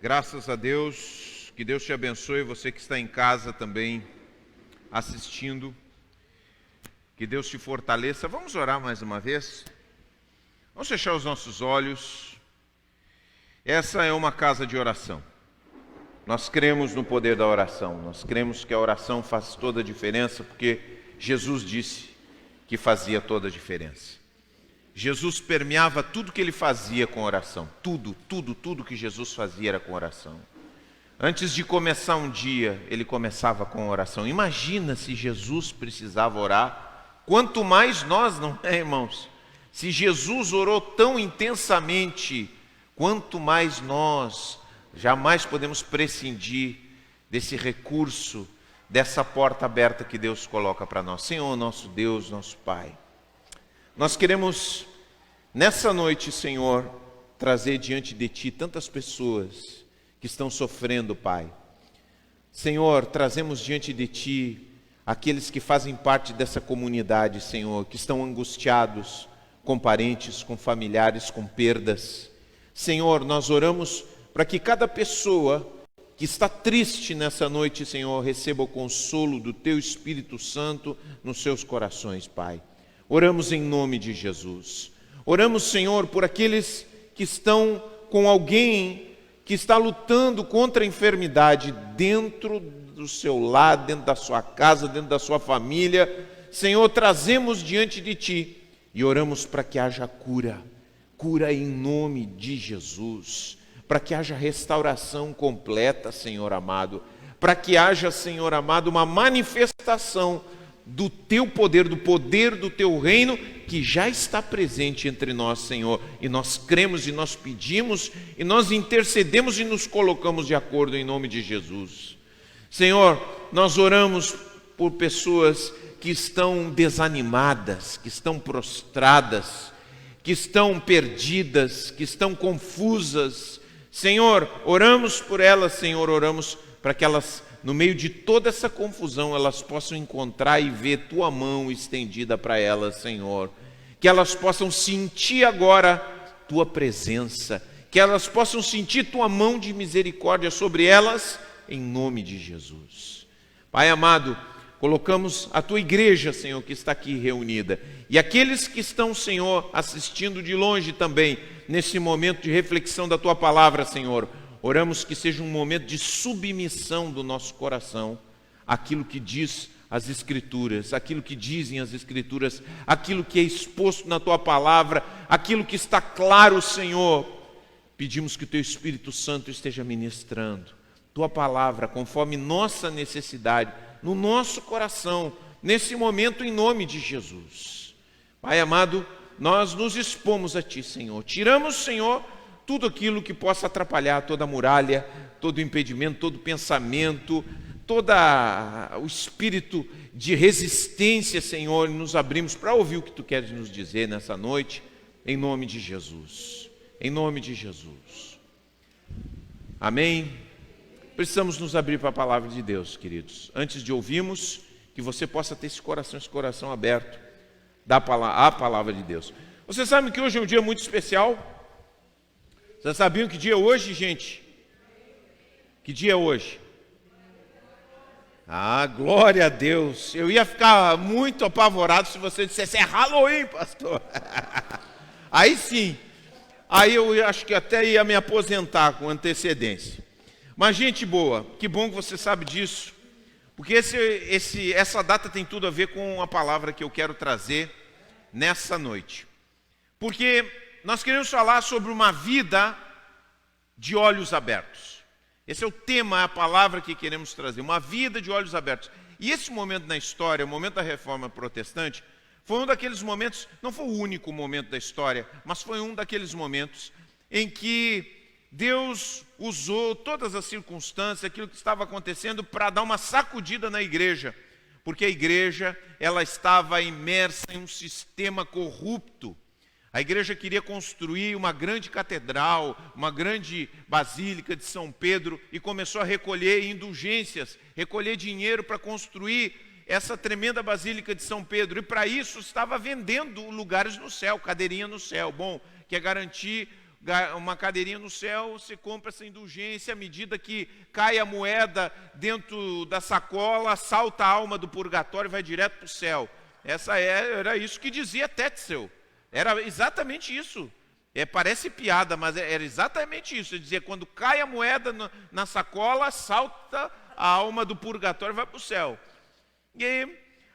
Graças a Deus, que Deus te abençoe, você que está em casa também assistindo, que Deus te fortaleça. Vamos orar mais uma vez? Vamos fechar os nossos olhos. Essa é uma casa de oração. Nós cremos no poder da oração, nós cremos que a oração faz toda a diferença, porque Jesus disse que fazia toda a diferença. Jesus permeava tudo que ele fazia com oração. Tudo que Jesus fazia era com oração. Antes de começar um dia, ele começava com oração. Imagina se Jesus precisava orar. Quanto mais nós, não é, irmãos? Se Jesus orou tão intensamente, quanto mais nós, jamais podemos prescindir desse recurso, dessa porta aberta que Deus coloca para nós. Senhor, nosso Deus, nosso Pai. Nós queremos, nessa noite, Senhor, trazer diante de Ti tantas pessoas que estão sofrendo, Pai. Senhor, trazemos diante de Ti aqueles que fazem parte dessa comunidade, Senhor, que estão angustiados com parentes, com familiares, com perdas. Senhor, nós oramos para que cada pessoa que está triste nessa noite, Senhor, receba o consolo do Teu Espírito Santo nos seus corações, Pai. Oramos em nome de Jesus. Oramos, Senhor, por aqueles que estão com alguém que está lutando contra a enfermidade dentro do seu lar, dentro da sua casa, dentro da sua família. Senhor, trazemos diante de Ti e oramos para que haja cura. Cura em nome de Jesus. Para que haja restauração completa, Senhor amado. Para que haja, Senhor amado, uma manifestação do Teu poder, do poder do Teu reino, que já está presente entre nós, Senhor. E nós cremos, e nós pedimos, e nós intercedemos e nos colocamos de acordo em nome de Jesus. Senhor, nós oramos por pessoas que estão desanimadas, que estão prostradas, que estão perdidas, que estão confusas. Senhor, oramos por elas, Senhor, oramos para que elas, no meio de toda essa confusão, elas possam encontrar e ver Tua mão estendida para elas, Senhor. Que elas possam sentir agora Tua presença, que elas possam sentir Tua mão de misericórdia sobre elas, em nome de Jesus. Pai amado, colocamos a Tua igreja, Senhor, que está aqui reunida, e aqueles que estão, Senhor, assistindo de longe também, nesse momento de reflexão da Tua palavra, Senhor. Oramos que seja um momento de submissão do nosso coração àquilo que diz as Escrituras, aquilo que dizem as Escrituras, aquilo que é exposto na Tua palavra, aquilo que está claro, Senhor. Pedimos que o Teu Espírito Santo esteja ministrando Tua palavra conforme nossa necessidade, no nosso coração, nesse momento, em nome de Jesus. Pai amado, nós nos expomos a Ti, Senhor. Tiramos, Senhor, tudo aquilo que possa atrapalhar, toda a muralha, todo o impedimento, todo o pensamento, todo o espírito de resistência, Senhor, e nos abrimos para ouvir o que Tu queres nos dizer nessa noite, em nome de Jesus. Em nome de Jesus. Amém? Precisamos nos abrir para a palavra de Deus, queridos. Antes de ouvirmos, que você possa ter esse coração aberto à palavra de Deus. Você sabe que hoje é um dia muito especial? Vocês sabiam que dia é hoje, gente? Que dia é hoje? Ah, glória a Deus. Eu ia ficar muito apavorado se você dissesse, é Halloween, pastor. Aí sim. Aí eu acho que até ia me aposentar com antecedência. Mas, gente boa, que bom que você sabe disso. Porque essa data tem tudo a ver com a palavra que eu quero trazer nessa noite. Porque nós queremos falar sobre uma vida de olhos abertos. Esse é o tema, a palavra que queremos trazer, uma vida de olhos abertos. E esse momento na história, o momento da Reforma Protestante, foi um daqueles momentos, não foi o único momento da história, mas foi um daqueles momentos em que Deus usou todas as circunstâncias, aquilo que estava acontecendo, para dar uma sacudida na igreja. Porque a igreja, ela estava imersa em um sistema corrupto. A igreja queria construir uma grande catedral, uma grande basílica de São Pedro e começou a recolher indulgências, recolher dinheiro para construir essa tremenda basílica de São Pedro. E para isso estava vendendo lugares no céu, cadeirinha no céu. Bom, quer garantir uma cadeirinha no céu, você compra essa indulgência, à medida que cai a moeda dentro da sacola, salta a alma do purgatório e vai direto para o céu. Era isso que dizia Tetzel. Era exatamente isso. Parece piada, mas era exatamente isso. Ele dizia, quando cai a moeda na sacola, salta a alma do purgatório e vai para o céu. E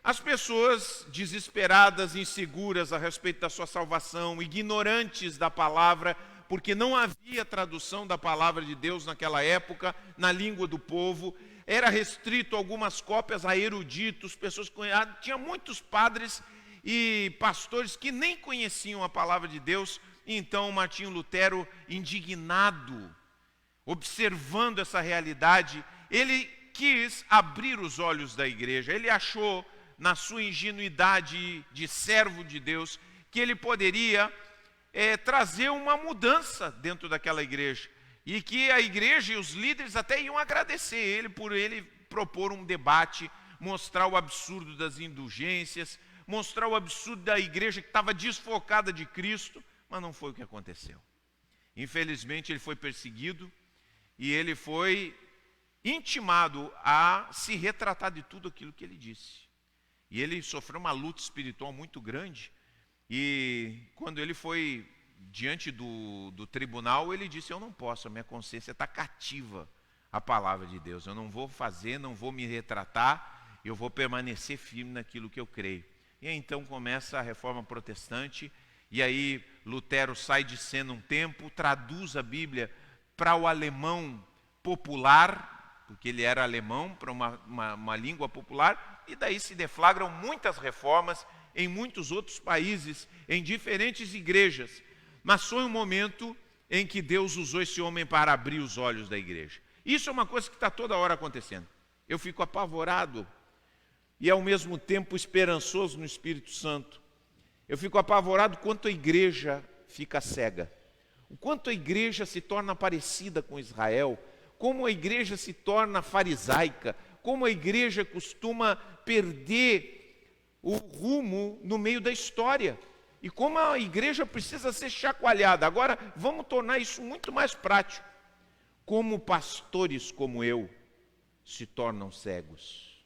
as pessoas desesperadas, inseguras a respeito da sua salvação, ignorantes da palavra, porque não havia tradução da palavra de Deus naquela época, na língua do povo, era restrito algumas cópias a eruditos, pessoas que tinha muitos padres e pastores que nem conheciam a palavra de Deus. Então Martinho Lutero, indignado, observando essa realidade, ele quis abrir os olhos da igreja. Ele achou, na sua ingenuidade de servo de Deus, que ele poderia trazer uma mudança dentro daquela igreja. E que a igreja e os líderes até iam agradecer ele por ele propor um debate, mostrar o absurdo das indulgências, mostrar o absurdo da igreja que estava desfocada de Cristo. Mas não foi o que aconteceu. Infelizmente, ele foi perseguido e ele foi intimado a se retratar de tudo aquilo que ele disse. E ele sofreu uma luta espiritual muito grande. E quando ele foi diante do tribunal, ele disse, eu não posso, a minha consciência está cativa à palavra de Deus. Eu não vou fazer, não vou me retratar, eu vou permanecer firme naquilo que eu creio. E aí, então começa a reforma protestante. E aí Lutero sai de cena um tempo, traduz a Bíblia para o alemão popular, porque ele era alemão, para uma língua popular, e daí se deflagram muitas reformas em muitos outros países, em diferentes igrejas. Mas foi um momento em que Deus usou esse homem para abrir os olhos da igreja. Isso é uma coisa que está toda hora acontecendo. Eu fico apavorado e ao mesmo tempo esperançoso no Espírito Santo. Eu fico apavorado quanto a igreja fica cega, o quanto a igreja se torna parecida com Israel, como a igreja se torna farisaica, como a igreja costuma perder o rumo no meio da história, e como a igreja precisa ser chacoalhada. Agora, vamos tornar isso muito mais prático. Como pastores como eu se tornam cegos,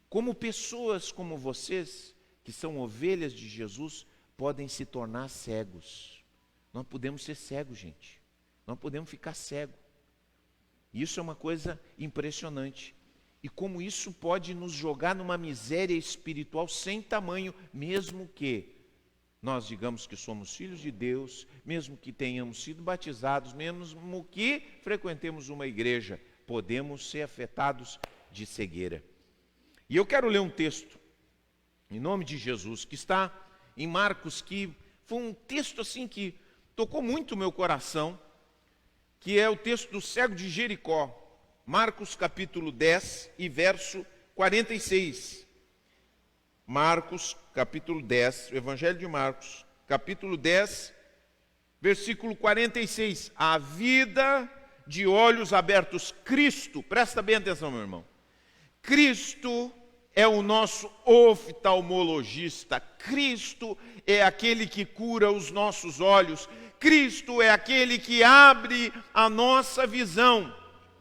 como pessoas como vocês, que são ovelhas de Jesus, podem se tornar cegos. Nós podemos ser cegos, gente. Nós podemos ficar cegos. Isso é uma coisa impressionante. E como isso pode nos jogar numa miséria espiritual sem tamanho, mesmo que nós digamos que somos filhos de Deus, mesmo que tenhamos sido batizados, mesmo que frequentemos uma igreja, podemos ser afetados de cegueira. E eu quero ler um texto, em nome de Jesus, que está em Marcos, que foi um texto assim que tocou muito o meu coração, que é o texto do cego de Jericó. Marcos capítulo 10 e verso 46. Marcos capítulo 10, o Evangelho de Marcos, capítulo 10, versículo 46. A vida de olhos abertos. Cristo, presta bem atenção, meu irmão. Cristo é o nosso oftalmologista. Cristo é aquele que cura os nossos olhos. Cristo é aquele que abre a nossa visão.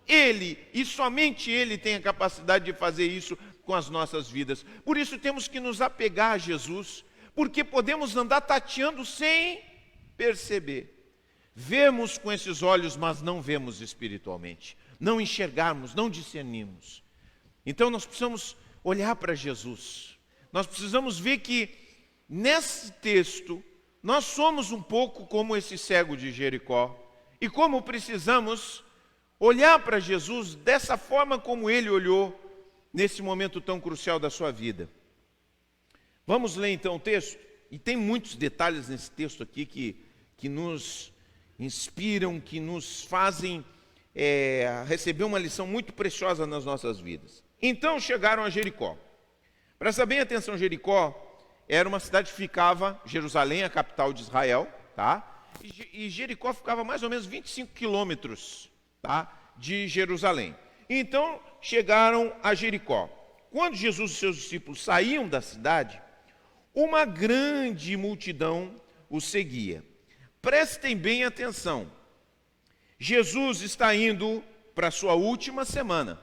Ele, e somente Ele, tem a capacidade de fazer isso com as nossas vidas. Por isso temos que nos apegar a Jesus, porque podemos andar tateando sem perceber. Vemos com esses olhos, mas não vemos espiritualmente. Não enxergarmos, não discernimos. Então nós precisamos olhar para Jesus. Nós precisamos ver que nesse texto nós somos um pouco como esse cego de Jericó. E como precisamos olhar para Jesus dessa forma como ele olhou nesse momento tão crucial da sua vida. Vamos ler então o texto? E tem muitos detalhes nesse texto aqui que nos inspiram, que nos fazem receber uma lição muito preciosa nas nossas vidas. Então chegaram a Jericó. Presta bem atenção, Jericó era uma cidade que ficava, Jerusalém, a capital de Israel, tá? E Jericó ficava mais ou menos 25 quilômetros, tá, de Jerusalém. Então chegaram a Jericó. Quando Jesus e seus discípulos saíam da cidade, uma grande multidão os seguia. Prestem bem atenção. Jesus está indo para a sua última semana,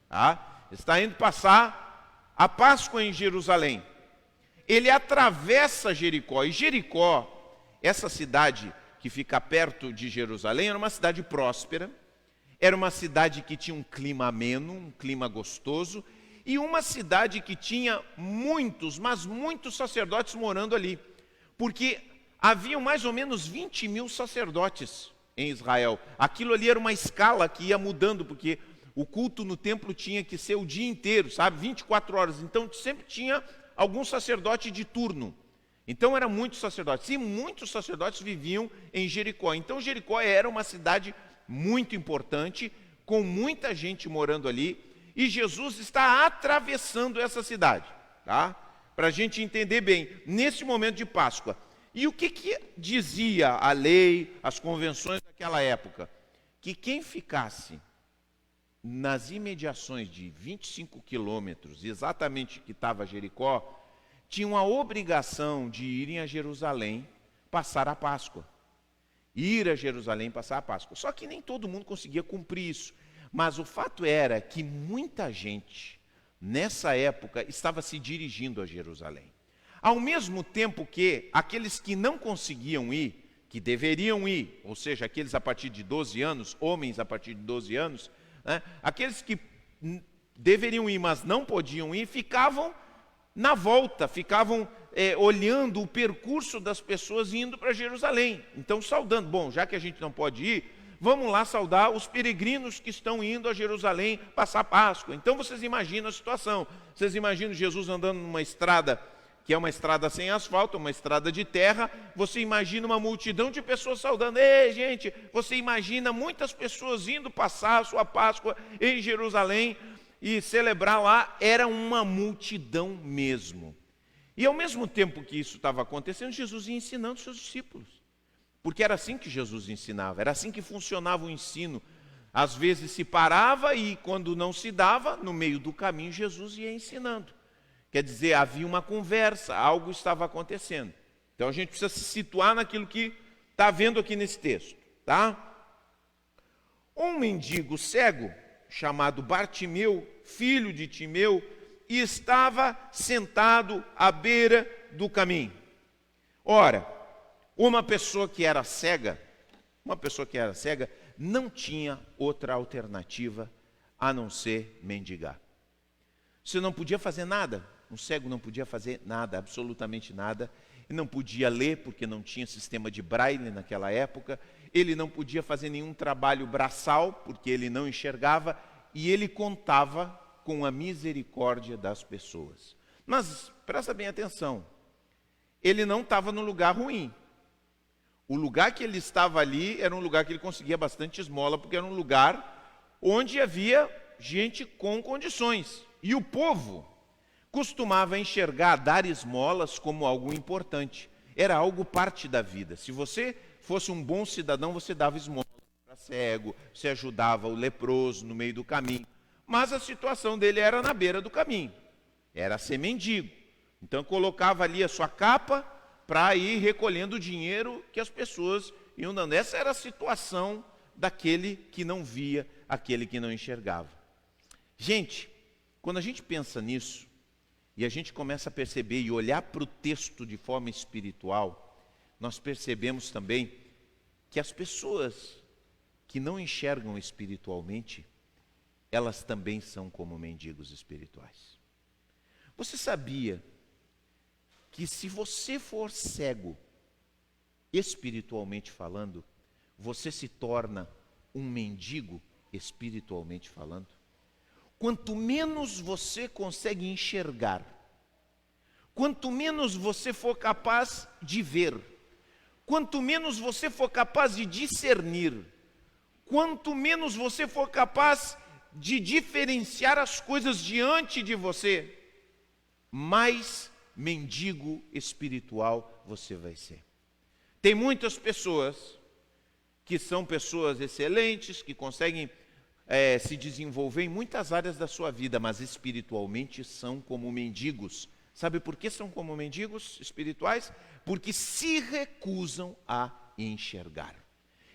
tá? Está indo passar a Páscoa em Jerusalém. Ele atravessa Jericó, e Jericó, essa cidade que fica perto de Jerusalém, era uma cidade próspera, era uma cidade que tinha um clima ameno, um clima gostoso, e uma cidade que tinha muitos, mas muitos sacerdotes morando ali, porque haviam mais ou menos 20 mil sacerdotes em Israel. Aquilo ali era uma escala que ia mudando, porque o culto no templo tinha que ser o dia inteiro, sabe? 24 horas. Então sempre tinha algum sacerdote de turno. Então eram muitos sacerdotes. E muitos sacerdotes viviam em Jericó. Então Jericó era uma cidade muito importante, com muita gente morando ali. E Jesus está atravessando essa cidade, tá? Para a gente entender bem, nesse momento de Páscoa. E o que dizia a lei, as convenções daquela época? Que quem ficasse nas imediações de 25 quilômetros, exatamente que estava Jericó, tinham a obrigação de irem a Jerusalém passar a Páscoa. Ir a Jerusalém passar a Páscoa. Só que nem todo mundo conseguia cumprir isso. Mas o fato era que muita gente, nessa época, estava se dirigindo a Jerusalém. Ao mesmo tempo que aqueles que não conseguiam ir, que deveriam ir, ou seja, aqueles a partir de 12 anos, homens a partir de 12 anos, né, aqueles que deveriam ir, mas não podiam ir, ficavam na volta, ficavam olhando o percurso das pessoas indo para Jerusalém. Então, saudando, bom, já que a gente não pode ir, vamos lá saudar os peregrinos que estão indo a Jerusalém passar Páscoa. Então, vocês imaginam a situação. Vocês imaginam Jesus andando numa estrada, que é uma estrada sem asfalto, uma estrada de terra. Você imagina uma multidão de pessoas saudando. Ei, gente, você imagina muitas pessoas indo passar a sua Páscoa em Jerusalém e celebrar lá. Era uma multidão mesmo. E ao mesmo tempo que isso estava acontecendo, Jesus ia ensinando seus discípulos. Porque era assim que Jesus ensinava, era assim que funcionava o ensino. Às vezes se parava e quando não se dava, no meio do caminho Jesus ia ensinando. Quer dizer, havia uma conversa, algo estava acontecendo. Então a gente precisa se situar naquilo que está vendo aqui nesse texto, tá? Um mendigo cego, chamado Bartimeu, filho de Timeu, estava sentado à beira do caminho. Ora, uma pessoa que era cega não tinha outra alternativa a não ser mendigar. Você não podia fazer nada. Um cego não podia fazer nada, absolutamente nada. Ele não podia ler, porque não tinha sistema de braille naquela época. Ele não podia fazer nenhum trabalho braçal, porque ele não enxergava. E ele contava com a misericórdia das pessoas. Mas, presta bem atenção, ele não estava num lugar ruim. O lugar que ele estava ali era um lugar que ele conseguia bastante esmola, porque era um lugar onde havia gente com condições. E o povo costumava enxergar dar esmolas como algo importante. Era algo parte da vida. Se você fosse um bom cidadão, você dava esmola para cego, você ajudava o leproso no meio do caminho. Mas a situação dele era na beira do caminho. Era ser mendigo. Então colocava ali a sua capa para ir recolhendo o dinheiro que as pessoas iam dando. Essa era a situação daquele que não via, aquele que não enxergava. Gente, quando a gente pensa nisso, e a gente começa a perceber e olhar para o texto de forma espiritual, nós percebemos também que as pessoas que não enxergam espiritualmente, elas também são como mendigos espirituais. Você sabia que se você for cego, espiritualmente falando, você se torna um mendigo espiritualmente falando? Quanto menos você consegue enxergar, quanto menos você for capaz de ver, quanto menos você for capaz de discernir, quanto menos você for capaz de diferenciar as coisas diante de você, mais mendigo espiritual você vai ser. Tem muitas pessoas que são pessoas excelentes, que conseguem se desenvolver em muitas áreas da sua vida, mas espiritualmente são como mendigos. Sabe por que são como mendigos espirituais? Porque se recusam a enxergar.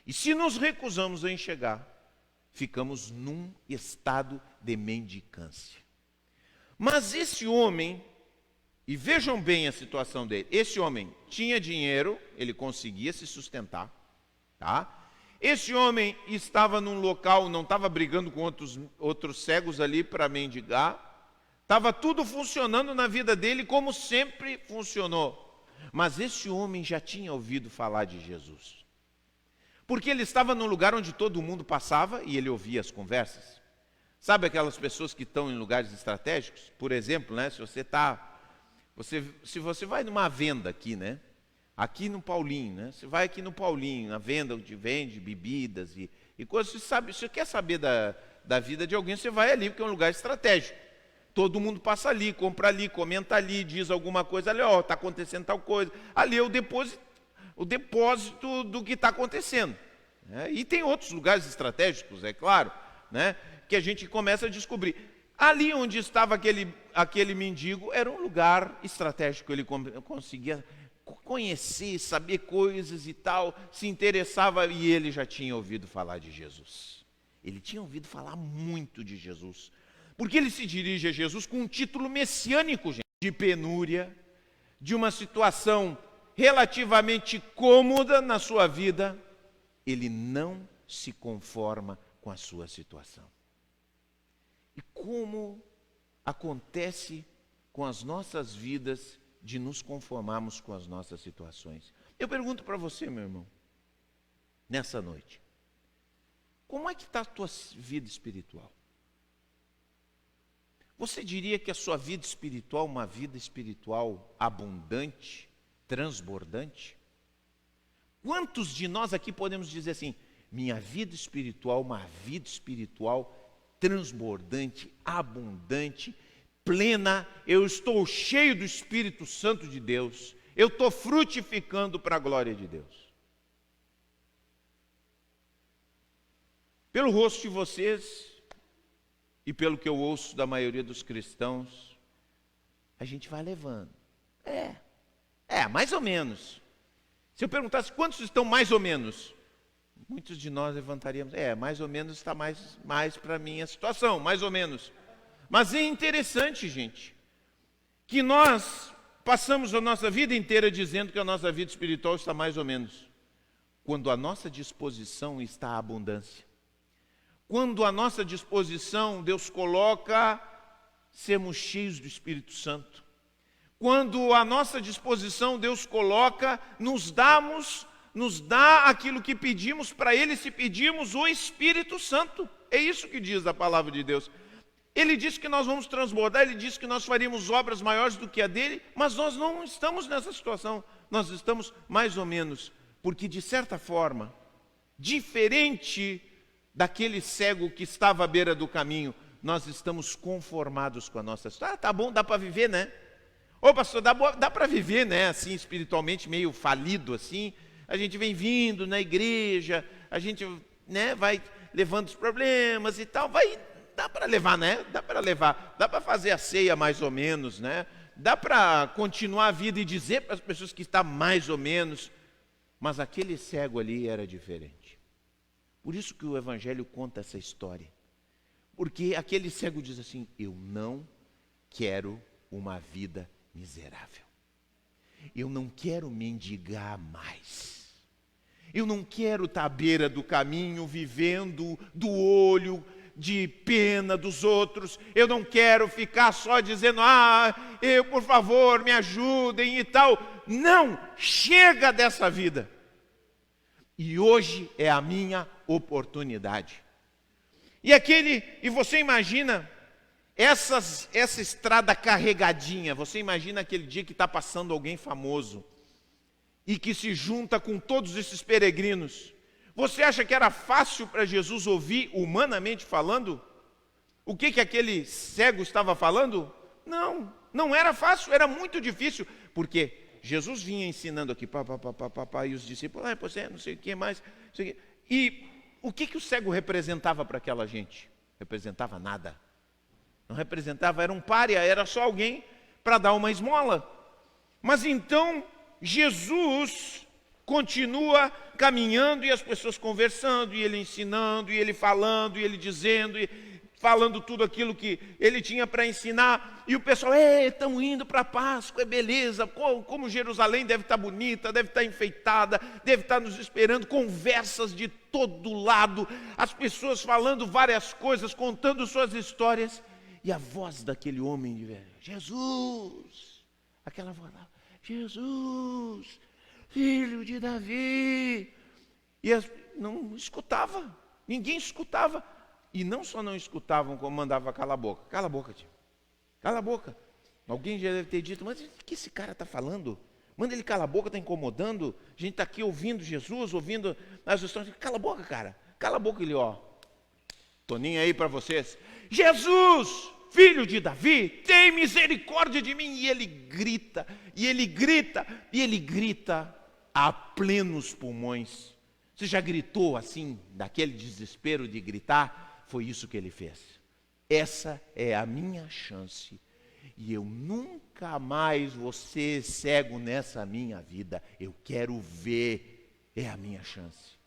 E se nos recusamos a enxergar, ficamos num estado de mendicância. Mas esse homem, e vejam bem a situação dele, esse homem tinha dinheiro, ele conseguia se sustentar, tá? Esse homem estava num local, não estava brigando com outros cegos ali para mendigar, estava tudo funcionando na vida dele como sempre funcionou. Mas esse homem já tinha ouvido falar de Jesus. Porque ele estava num lugar onde todo mundo passava e ele ouvia as conversas. Sabe aquelas pessoas que estão em lugares estratégicos? Por exemplo, né, se você vai numa venda aqui, né? Aqui no Paulinho, né? Você vai aqui no Paulinho, na venda onde vende bebidas e coisas. Você quer saber da vida de alguém, você vai ali, porque é um lugar estratégico. Todo mundo passa ali, compra ali, comenta ali, diz alguma coisa ali, ó, está acontecendo tal coisa. Ali é o depósito do que está acontecendo. Né? E tem outros lugares estratégicos, é claro, né? Que a gente começa a descobrir. Ali onde estava aquele mendigo era um lugar estratégico, ele conseguia conhecer, saber coisas e tal, se interessava, e ele já tinha ouvido falar de Jesus. Ele tinha ouvido falar muito de Jesus. Porque ele se dirige a Jesus com um título messiânico, gente, de penúria, de uma situação relativamente cômoda na sua vida. Ele não se conforma com a sua situação. E como acontece com as nossas vidas de nos conformarmos com as nossas situações? Eu pergunto para você, meu irmão, nessa noite, como é que está a tua vida espiritual? Você diria que a sua vida espiritual é uma vida espiritual abundante, transbordante? Quantos de nós aqui podemos dizer assim, minha vida espiritual, uma vida espiritual transbordante, abundante, plena, eu estou cheio do Espírito Santo de Deus, eu estou frutificando para a glória de Deus? Pelo rosto de vocês, e pelo que eu ouço da maioria dos cristãos, a gente vai levando. Mais ou menos. Se eu perguntasse quantos estão mais ou menos, muitos de nós levantaríamos, mais ou menos está mais para mim a situação, mais ou menos. Mas é interessante, gente, que nós passamos a nossa vida inteira dizendo que a nossa vida espiritual está mais ou menos, quando a nossa disposição está a abundância. Quando a nossa disposição, Deus coloca sermos cheios do Espírito Santo. Quando a nossa disposição, Deus coloca, nos dá aquilo que pedimos para Ele, se pedimos o Espírito Santo. É isso que diz a palavra de Deus. Ele diz que nós vamos transbordar, Ele diz que nós faríamos obras maiores do que a dele, mas nós não estamos nessa situação. Nós estamos mais ou menos, porque de certa forma, diferente daquele cego que estava à beira do caminho, nós estamos conformados com a nossa história. Tá bom, dá para viver, né? Ô pastor, dá para viver, né? Assim, espiritualmente meio falido, assim. A gente vem vindo na igreja, a gente, né, vai levando os problemas e tal. Dá para levar, né? Dá para levar. Dá para fazer a ceia mais ou menos, né? Dá para continuar a vida e dizer para as pessoas que está mais ou menos. Mas aquele cego ali era diferente. Por isso que o Evangelho conta essa história. Porque aquele cego diz assim, eu não quero uma vida miserável. Eu não quero mendigar mais. Eu não quero estar à beira do caminho, vivendo do olho de pena dos outros. Eu não quero ficar só dizendo, por favor, me ajudem e tal. Não, chega dessa vida. E hoje é a minha oportunidade. E você imagina essa estrada carregadinha, você imagina aquele dia que está passando alguém famoso e que se junta com todos esses peregrinos. Você acha que era fácil para Jesus ouvir, humanamente falando, o que aquele cego estava falando? Não, não era fácil, era muito difícil, porque Jesus vinha ensinando aqui, e os discípulos, você não sei o que mais, não sei o que. E o que o cego representava para aquela gente? Representava nada. Não representava, era um pária, era só alguém para dar uma esmola. Mas então, Jesus continua caminhando e as pessoas conversando, e ele ensinando, e ele falando, e ele dizendo, e falando tudo aquilo que ele tinha para ensinar, e o pessoal, estamos indo para a Páscoa, beleza, como Jerusalém deve estar bonita, deve estar enfeitada, deve estar nos esperando, conversas de todo lado, as pessoas falando várias coisas, contando suas histórias, e a voz daquele homem de velho, Jesus, aquela voz lá, Jesus, filho de Davi, e não escutava, ninguém escutava. E não só não escutavam, como mandava cala a boca. Cala a boca, tio. Cala a boca. Alguém já deve ter dito, mas o que esse cara está falando? Manda ele calar a boca, está incomodando. A gente está aqui ouvindo Jesus, ouvindo as histórias. Cala a boca, cara. Cala a boca. Ele, tô nem aí para vocês. Jesus, filho de Davi, tem misericórdia de mim. E ele grita, e ele grita, e ele grita a plenos pulmões. Você já gritou assim, daquele desespero de gritar? Foi isso que ele fez. Essa é a minha chance. E eu nunca mais vou ser cego nessa minha vida. Eu quero ver. É a minha chance.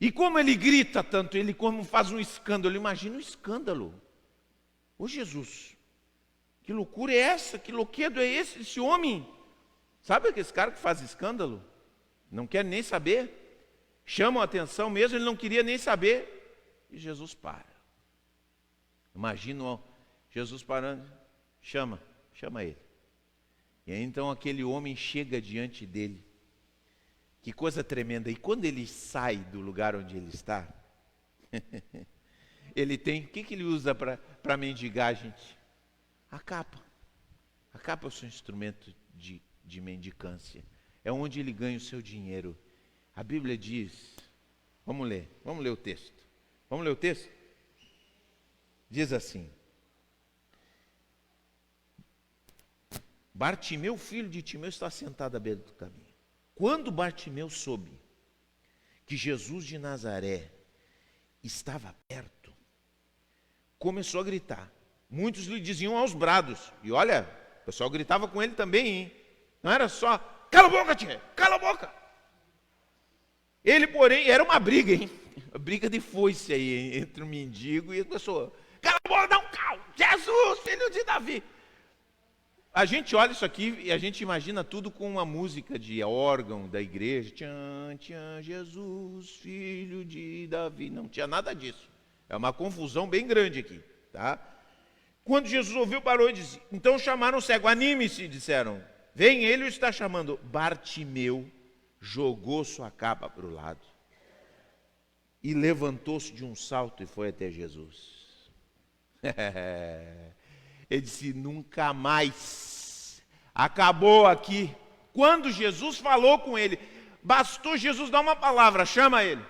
E como ele grita tanto, ele como faz um escândalo. Imagina o escândalo. Ô Jesus, que loucura é essa? Que louquedo é esse homem? Sabe aquele cara que faz escândalo? Não quer nem saber. Chamam a atenção mesmo, ele não queria nem saber. E Jesus para. Imagina Jesus parando, chama ele. E aí então aquele homem chega diante dele. Que coisa tremenda. E quando ele sai do lugar onde ele está, ele tem, o que ele usa para mendigar, gente? A capa. A capa é o seu instrumento de mendicância. É onde ele ganha o seu dinheiro. A Bíblia diz, vamos ler o texto. Vamos ler o texto? Diz assim: Bartimeu, filho de Timeu, está sentado à beira do caminho. Quando Bartimeu soube que Jesus de Nazaré estava perto, começou a gritar. Muitos lhe diziam aos brados. E olha, o pessoal gritava com ele também, hein? Não era só, cala a boca, tia, cala a boca. Ele, porém, era uma briga, hein? Uma briga de foice aí, entre o mendigo e a pessoa. Cala a boca, não, calma. Jesus, filho de Davi. A gente olha isso aqui e a gente imagina tudo com uma música de órgão da igreja. Tchan, tchan, Jesus, filho de Davi. Não tinha nada disso. É uma confusão bem grande aqui, tá? Quando Jesus ouviu, parou e disse, então chamaram o cego, anime-se, disseram. Vem, ele o está chamando. Bartimeu jogou sua capa para o lado e levantou-se de um salto e foi até Jesus. Ele disse, nunca mais, acabou aqui. Quando Jesus falou com ele, bastou Jesus dar uma palavra, chama ele.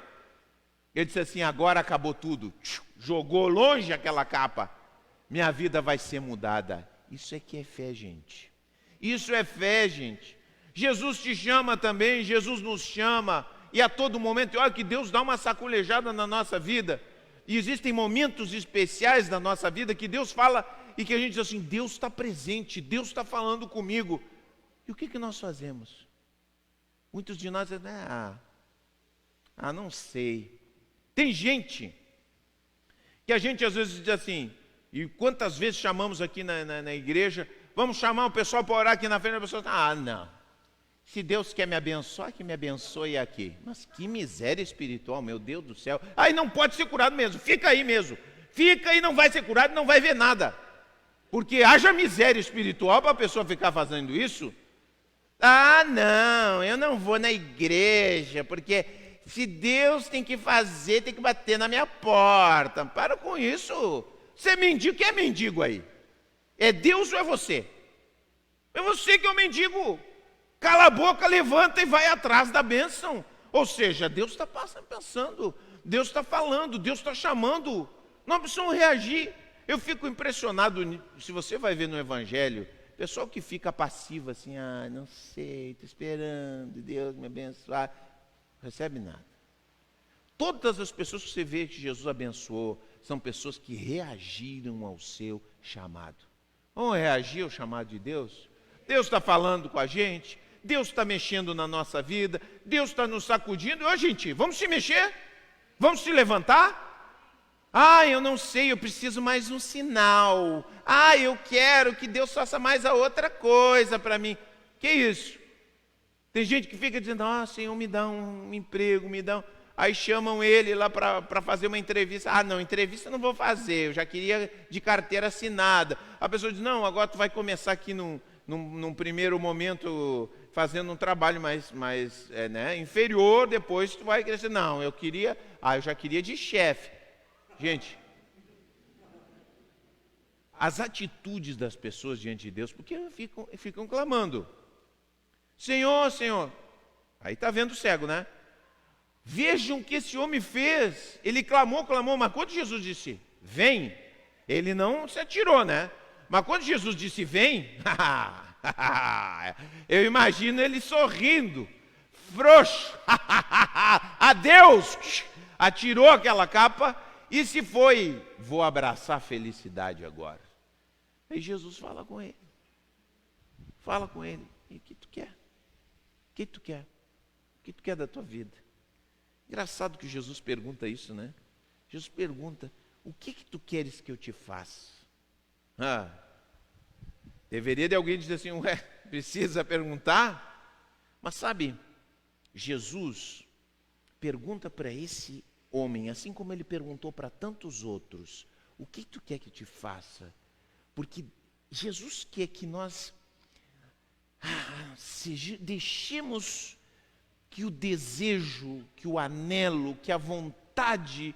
Ele disse assim, agora acabou tudo. Jogou longe aquela capa, minha vida vai ser mudada. Isso é que é fé, gente. Isso é fé, gente. Jesus te chama também, Jesus nos chama, e a todo momento, olha que Deus dá uma sacolejada na nossa vida, e existem momentos especiais na nossa vida que Deus fala, e que a gente diz assim, Deus está presente, Deus está falando comigo. E o que nós fazemos? Muitos de nós dizem, não sei. Tem gente, que a gente às vezes diz assim, e quantas vezes chamamos aqui na igreja, vamos chamar o pessoal para orar aqui na frente, a pessoa diz, não. Se Deus quer me abençoar, que me abençoe aqui. Mas que miséria espiritual, meu Deus do céu. Aí não pode ser curado mesmo, fica aí mesmo. Fica aí, não vai ser curado, não vai ver nada. Porque haja miséria espiritual para a pessoa ficar fazendo isso. Não, eu não vou na igreja, porque se Deus tem que fazer, tem que bater na minha porta. Para com isso. Você é mendigo, quem é mendigo aí? É Deus ou é você? É você que é o mendigo. Cala a boca, levanta e vai atrás da bênção. Ou seja, Deus está pensando, Deus está falando, Deus está chamando. Nós precisamos reagir. Eu fico impressionado, se você vai ver no Evangelho, pessoal que fica passivo assim, não sei, estou esperando Deus me abençoar. Não recebe nada. Todas as pessoas que você vê que Jesus abençoou, são pessoas que reagiram ao seu chamado. Vamos reagir ao chamado de Deus? Deus está falando com a gente, Deus está mexendo na nossa vida, Deus está nos sacudindo. Ô gente, vamos se mexer? Vamos se levantar? Ah, eu não sei, eu preciso mais um sinal. Ah, eu quero que Deus faça mais a outra coisa para mim. Que isso? Tem gente que fica dizendo, Senhor, me dá um emprego, me dá um... Aí chamam ele lá para fazer uma entrevista. Ah, não, entrevista eu não vou fazer, eu já queria de carteira assinada. A pessoa diz, não, agora tu vai começar aqui num primeiro momento fazendo um trabalho mais inferior, depois tu vai crescer. Não, eu já queria de chefe. Gente, as atitudes das pessoas diante de Deus, porque ficam clamando. Senhor, Senhor. Aí está vendo o cego, né? Vejam o que esse homem fez. Ele clamou, mas quando Jesus disse, vem, ele não se atirou, né? Mas quando Jesus disse, vem, eu imagino ele sorrindo, frouxo, adeus, atirou aquela capa e se foi. Vou abraçar a felicidade agora. Aí Jesus fala com ele. E o que tu quer? O que tu quer? O que tu quer da tua vida? Engraçado que Jesus pergunta isso, né? Jesus pergunta, o que tu queres que eu te faça? Deveria de alguém dizer assim, precisa perguntar? Mas sabe, Jesus pergunta para esse homem, assim como ele perguntou para tantos outros, o que tu quer que te faça? Porque Jesus quer que nós deixemos que o desejo, que o anelo, que a vontade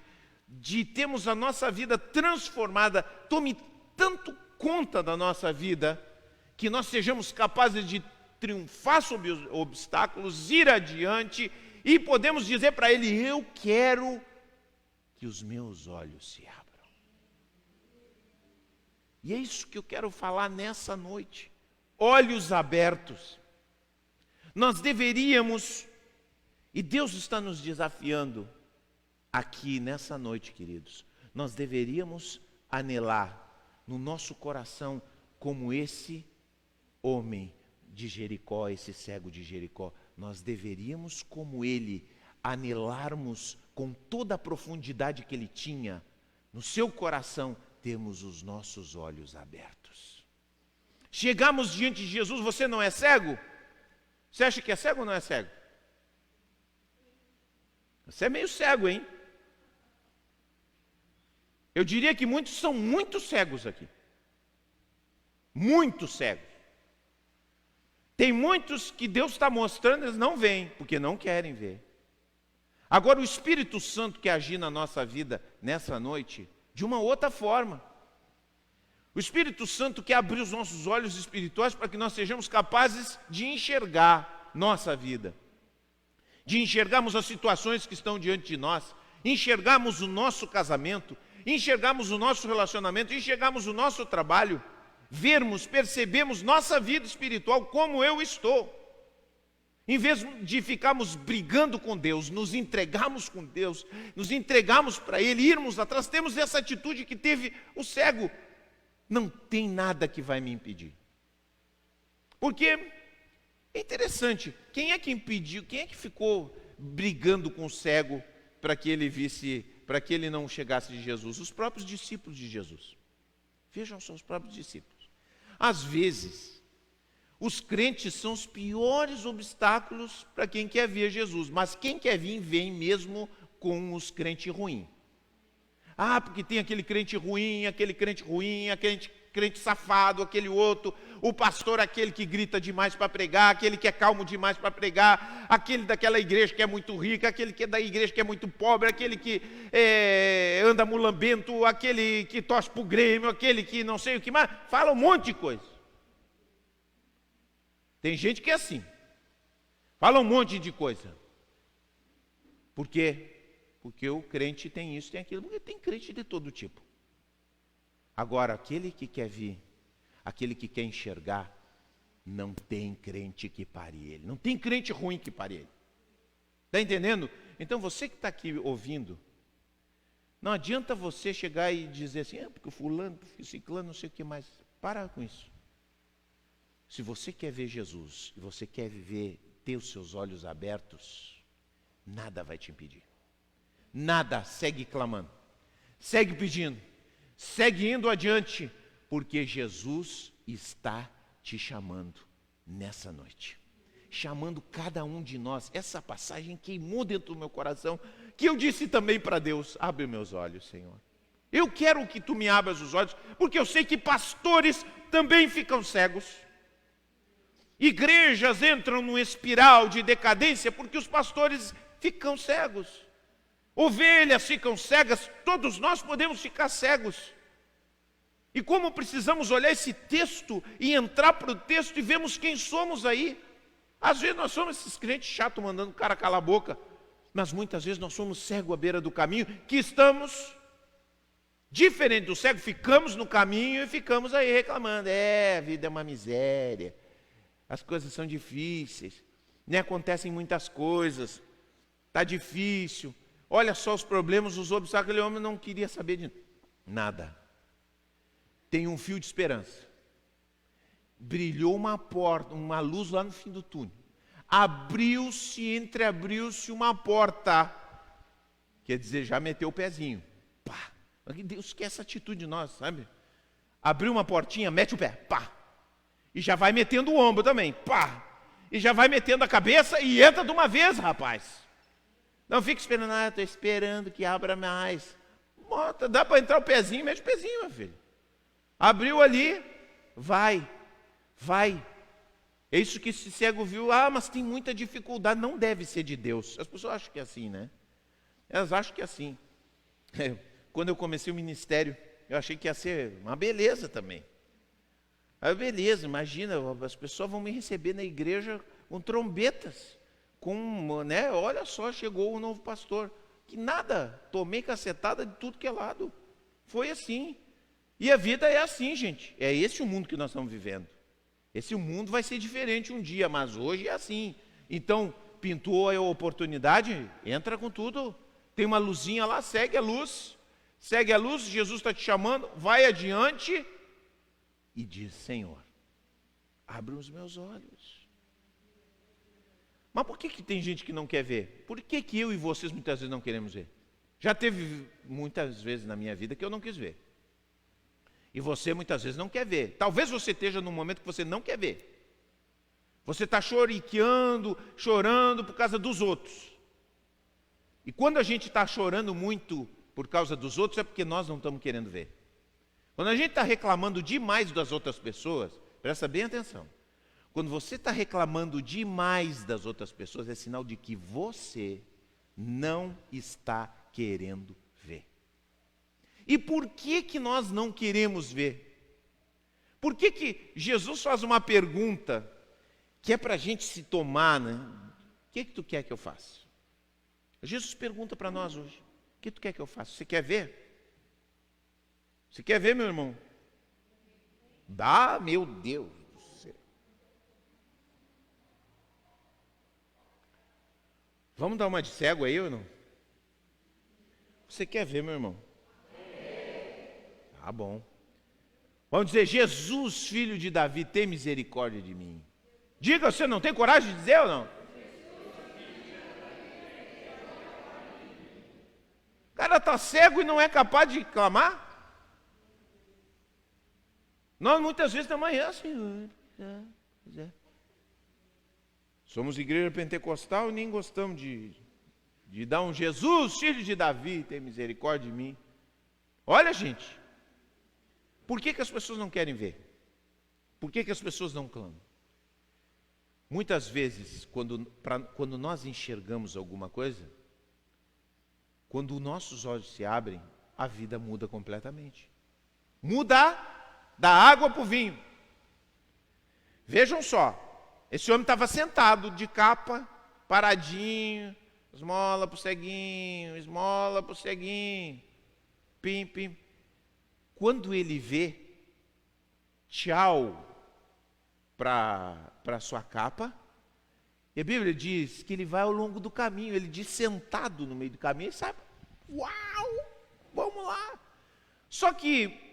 de termos a nossa vida transformada tome tanto conta da nossa vida, que nós sejamos capazes de triunfar sobre os obstáculos, ir adiante e podemos dizer para Ele, eu quero que os meus olhos se abram. E é isso que eu quero falar nessa noite. Olhos abertos. Nós deveríamos, e Deus está nos desafiando aqui nessa noite, queridos, nós deveríamos anelar no nosso coração como esse homem de Jericó, esse cego de Jericó. Nós deveríamos, como ele, anelarmos com toda a profundidade que ele tinha no seu coração, termos os nossos olhos abertos. Chegamos diante de Jesus, você não é cego? Você acha que é cego ou não é cego? Você é meio cego, hein? Eu diria que muitos são muito cegos aqui. Muito cegos. Tem muitos que Deus está mostrando, eles não veem, porque não querem ver. Agora o Espírito Santo que agir na nossa vida nessa noite, de uma outra forma. O Espírito Santo quer abrir os nossos olhos espirituais para que nós sejamos capazes de enxergar nossa vida. De enxergarmos as situações que estão diante de nós, enxergarmos o nosso casamento, enxergarmos o nosso relacionamento, enxergarmos o nosso trabalho, vermos, percebemos nossa vida espiritual como eu estou. Em vez de ficarmos brigando com Deus, nos entregarmos com Deus, nos entregarmos para Ele, irmos atrás, temos essa atitude que teve o cego. Não tem nada que vai me impedir. Porque é interessante, quem é que impediu, quem é que ficou brigando com o cego para que ele visse, para que ele não chegasse de Jesus? Os próprios discípulos de Jesus. Vejam só, os próprios discípulos. Às vezes, os crentes são os piores obstáculos para quem quer ver Jesus, mas quem quer vir, vem mesmo com os crentes ruins. Porque tem aquele crente ruim, aquele crente safado, aquele outro, o pastor aquele que grita demais para pregar, aquele que é calmo demais para pregar, aquele daquela igreja que é muito rica, aquele que é da igreja que é muito pobre, aquele que anda mulambento, aquele que torce para o Grêmio, aquele que não sei o que mais, fala um monte de coisa. Tem gente que é assim, fala um monte de coisa. Por quê? Porque o crente tem isso, tem aquilo, porque tem crente de todo tipo. Agora, aquele que quer vir, aquele que quer enxergar, não tem crente que pare ele. Não tem crente ruim que pare ele. Está entendendo? Então, você que está aqui ouvindo, não adianta você chegar e dizer assim, porque o fulano, porque o ciclano, não sei o que mais. Para com isso. Se você quer ver Jesus e você quer ter os seus olhos abertos, nada vai te impedir. Nada. Segue clamando, segue pedindo, segue indo adiante, porque Jesus está te chamando nessa noite. Chamando cada um de nós. Essa passagem queimou dentro do meu coração, que eu disse também para Deus: abre meus olhos, Senhor. Eu quero que tu me abras os olhos, porque eu sei que pastores também ficam cegos. Igrejas entram num espiral de decadência porque os pastores ficam cegos. Ovelhas ficam cegas, todos nós podemos ficar cegos. E como precisamos olhar esse texto e entrar para o texto e vemos quem somos aí. Às vezes nós somos esses crentes chatos mandando o cara calar a boca, mas muitas vezes nós somos cegos à beira do caminho, que estamos, diferente do cego, ficamos no caminho e ficamos aí reclamando. A vida é uma miséria. As coisas são difíceis, nem acontecem muitas coisas, está difícil, olha só os problemas, os obstáculos. Aquele homem não queria saber de nada. Tem um fio de esperança. Brilhou uma porta, uma luz lá no fim do túnel. Entreabriu-se uma porta. Quer dizer, já meteu o pezinho. Pá! Deus quer essa atitude de nós, sabe? Abriu uma portinha, mete o pé, pá! E já vai metendo o ombro também, pá! E já vai metendo a cabeça e entra de uma vez, rapaz. Não fica esperando, estou esperando que abra mais. Bota, dá para entrar o pezinho, mete o pezinho, meu filho. Abriu ali, vai. É isso que esse cego viu. Mas tem muita dificuldade. Não deve ser de Deus. As pessoas acham que é assim, né? Elas acham que é assim. Quando eu comecei o ministério, eu achei que ia ser uma beleza também. Beleza, imagina, as pessoas vão me receber na igreja com trombetas, olha só, chegou o novo pastor. Que nada, tomei cacetada de tudo que é lado. Foi assim. E a vida é assim, gente. É esse o mundo que nós estamos vivendo. Esse mundo vai ser diferente um dia, mas hoje é assim. Então, pintou a oportunidade, entra com tudo. Tem uma luzinha lá, segue a luz. Segue a luz, Jesus está te chamando, vai adiante. E diz: Senhor, abre os meus olhos. Mas por que tem gente que não quer ver? Por que eu e vocês muitas vezes não queremos ver? Já teve muitas vezes na minha vida que eu não quis ver. E você muitas vezes não quer ver. Talvez você esteja num momento que você não quer ver. Você está chorando por causa dos outros. E quando a gente está chorando muito por causa dos outros, é porque nós não estamos querendo ver. Quando a gente está reclamando demais das outras pessoas, presta bem atenção. Quando você está reclamando demais das outras pessoas, é sinal de que você não está querendo ver. E por que nós não queremos ver? Por que Jesus faz uma pergunta que é para a gente se tomar, né? O que tu quer que eu faça? Jesus pergunta para nós hoje: o que tu quer que eu faça? Você quer ver? Você quer ver, meu irmão? Dá, meu Deus do céu. Vamos dar uma de cego aí ou não? Você quer ver, meu irmão? Tá bom. Vamos dizer: Jesus, filho de Davi, tem misericórdia de mim. Diga, você não tem coragem de dizer ou não? O cara está cego e não é capaz de clamar? Nós muitas vezes da manhã, Senhor. Somos igreja pentecostal e nem gostamos de dar um Jesus, filho de Davi, tem misericórdia de mim. Olha, gente, por que as pessoas não querem ver? Por que as pessoas não clamam? Muitas vezes, quando nós enxergamos alguma coisa, quando os nossos olhos se abrem, a vida muda completamente. Muda da água para o vinho. Vejam só, esse homem estava sentado de capa, paradinho, esmola para o ceguinho, esmola para o ceguinho, pim, pim. Quando ele vê, tchau para a sua capa, e a Bíblia diz que ele vai ao longo do caminho, ele diz sentado no meio do caminho, e sabe, uau, vamos lá. Só que,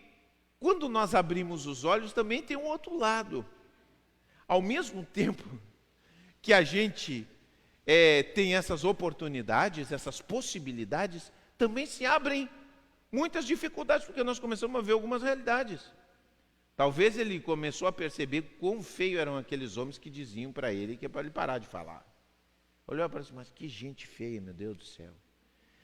quando nós abrimos os olhos, também tem um outro lado. Ao mesmo tempo que a gente tem essas oportunidades, essas possibilidades, também se abrem muitas dificuldades, porque nós começamos a ver algumas realidades. Talvez ele começou a perceber quão feio eram aqueles homens que diziam para ele que é para ele parar de falar. Olhou para ele, mas que gente feia, meu Deus do céu.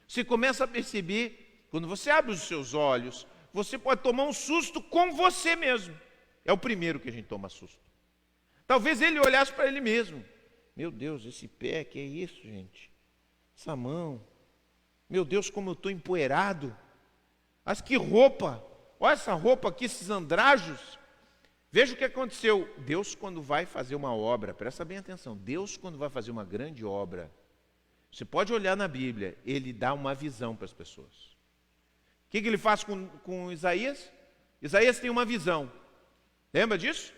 Você começa a perceber, quando você abre os seus olhos, você pode tomar um susto com você mesmo. É o primeiro que a gente toma susto. Talvez ele olhasse para ele mesmo. Meu Deus, esse pé, que é isso, gente? Essa mão. Meu Deus, como eu estou empoeirado. Mas que roupa. Olha essa roupa aqui, esses andrajos. Veja o que aconteceu. Deus, quando vai fazer uma obra, presta bem atenção. Deus, quando vai fazer uma grande obra, você pode olhar na Bíblia, ele dá uma visão para as pessoas. O que ele faz com Isaías? Isaías tem uma visão. Lembra disso?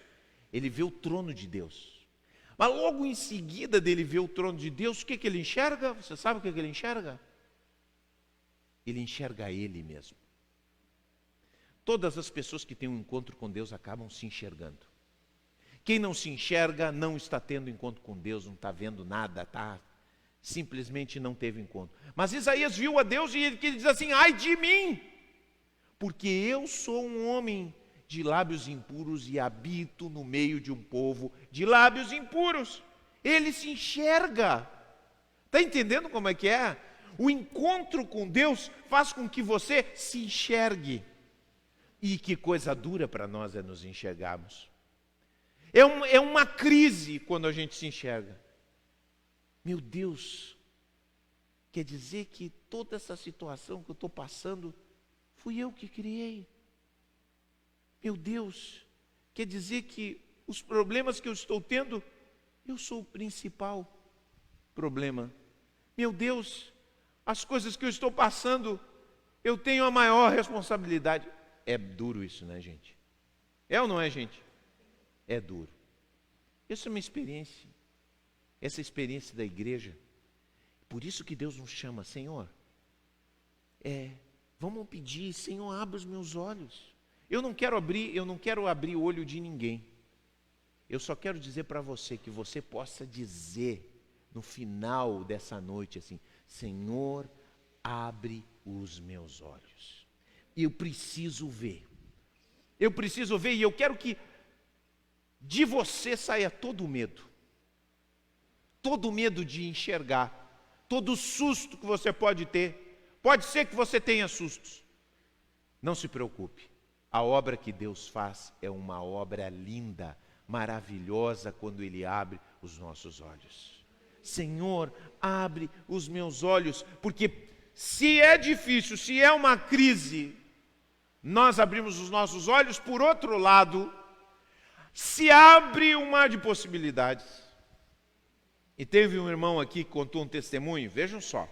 Ele vê o trono de Deus. Mas logo em seguida dele ver o trono de Deus, o que ele enxerga? Você sabe o que ele enxerga? Ele enxerga ele mesmo. Todas as pessoas que têm um encontro com Deus acabam se enxergando. Quem não se enxerga não está tendo encontro com Deus, não está vendo nada, simplesmente não teve encontro. Mas Isaías viu a Deus e ele diz assim: ai de mim, porque eu sou um homem de lábios impuros e habito no meio de um povo de lábios impuros. Ele se enxerga. Está entendendo como é que é? O encontro com Deus faz com que você se enxergue. E que coisa dura para nós é nos enxergarmos. É uma crise quando a gente se enxerga. Meu Deus, quer dizer que toda essa situação que eu estou passando, fui eu que criei. Meu Deus, quer dizer que os problemas que eu estou tendo, eu sou o principal problema. Meu Deus, as coisas que eu estou passando, eu tenho a maior responsabilidade. É duro isso, né, gente? É ou não é, gente? É duro. Isso é uma experiência. Essa experiência da igreja. Por isso que Deus nos chama, Senhor. Vamos pedir, Senhor, abre os meus olhos. Eu não quero abrir o olho de ninguém. Eu só quero dizer para você que você possa dizer no final dessa noite assim: Senhor, abre os meus olhos. Eu preciso ver. Eu preciso ver e eu quero que de você saia todo o medo. Todo o medo de enxergar. Todo o susto que você pode ter. Pode ser que você tenha sustos. Não se preocupe. A obra que Deus faz é uma obra linda, maravilhosa, quando Ele abre os nossos olhos. Senhor, abre os meus olhos, porque se é difícil, se é uma crise, nós abrimos os nossos olhos. Por outro lado, se abre um mar de possibilidades. E teve um irmão aqui que contou um testemunho, vejam só.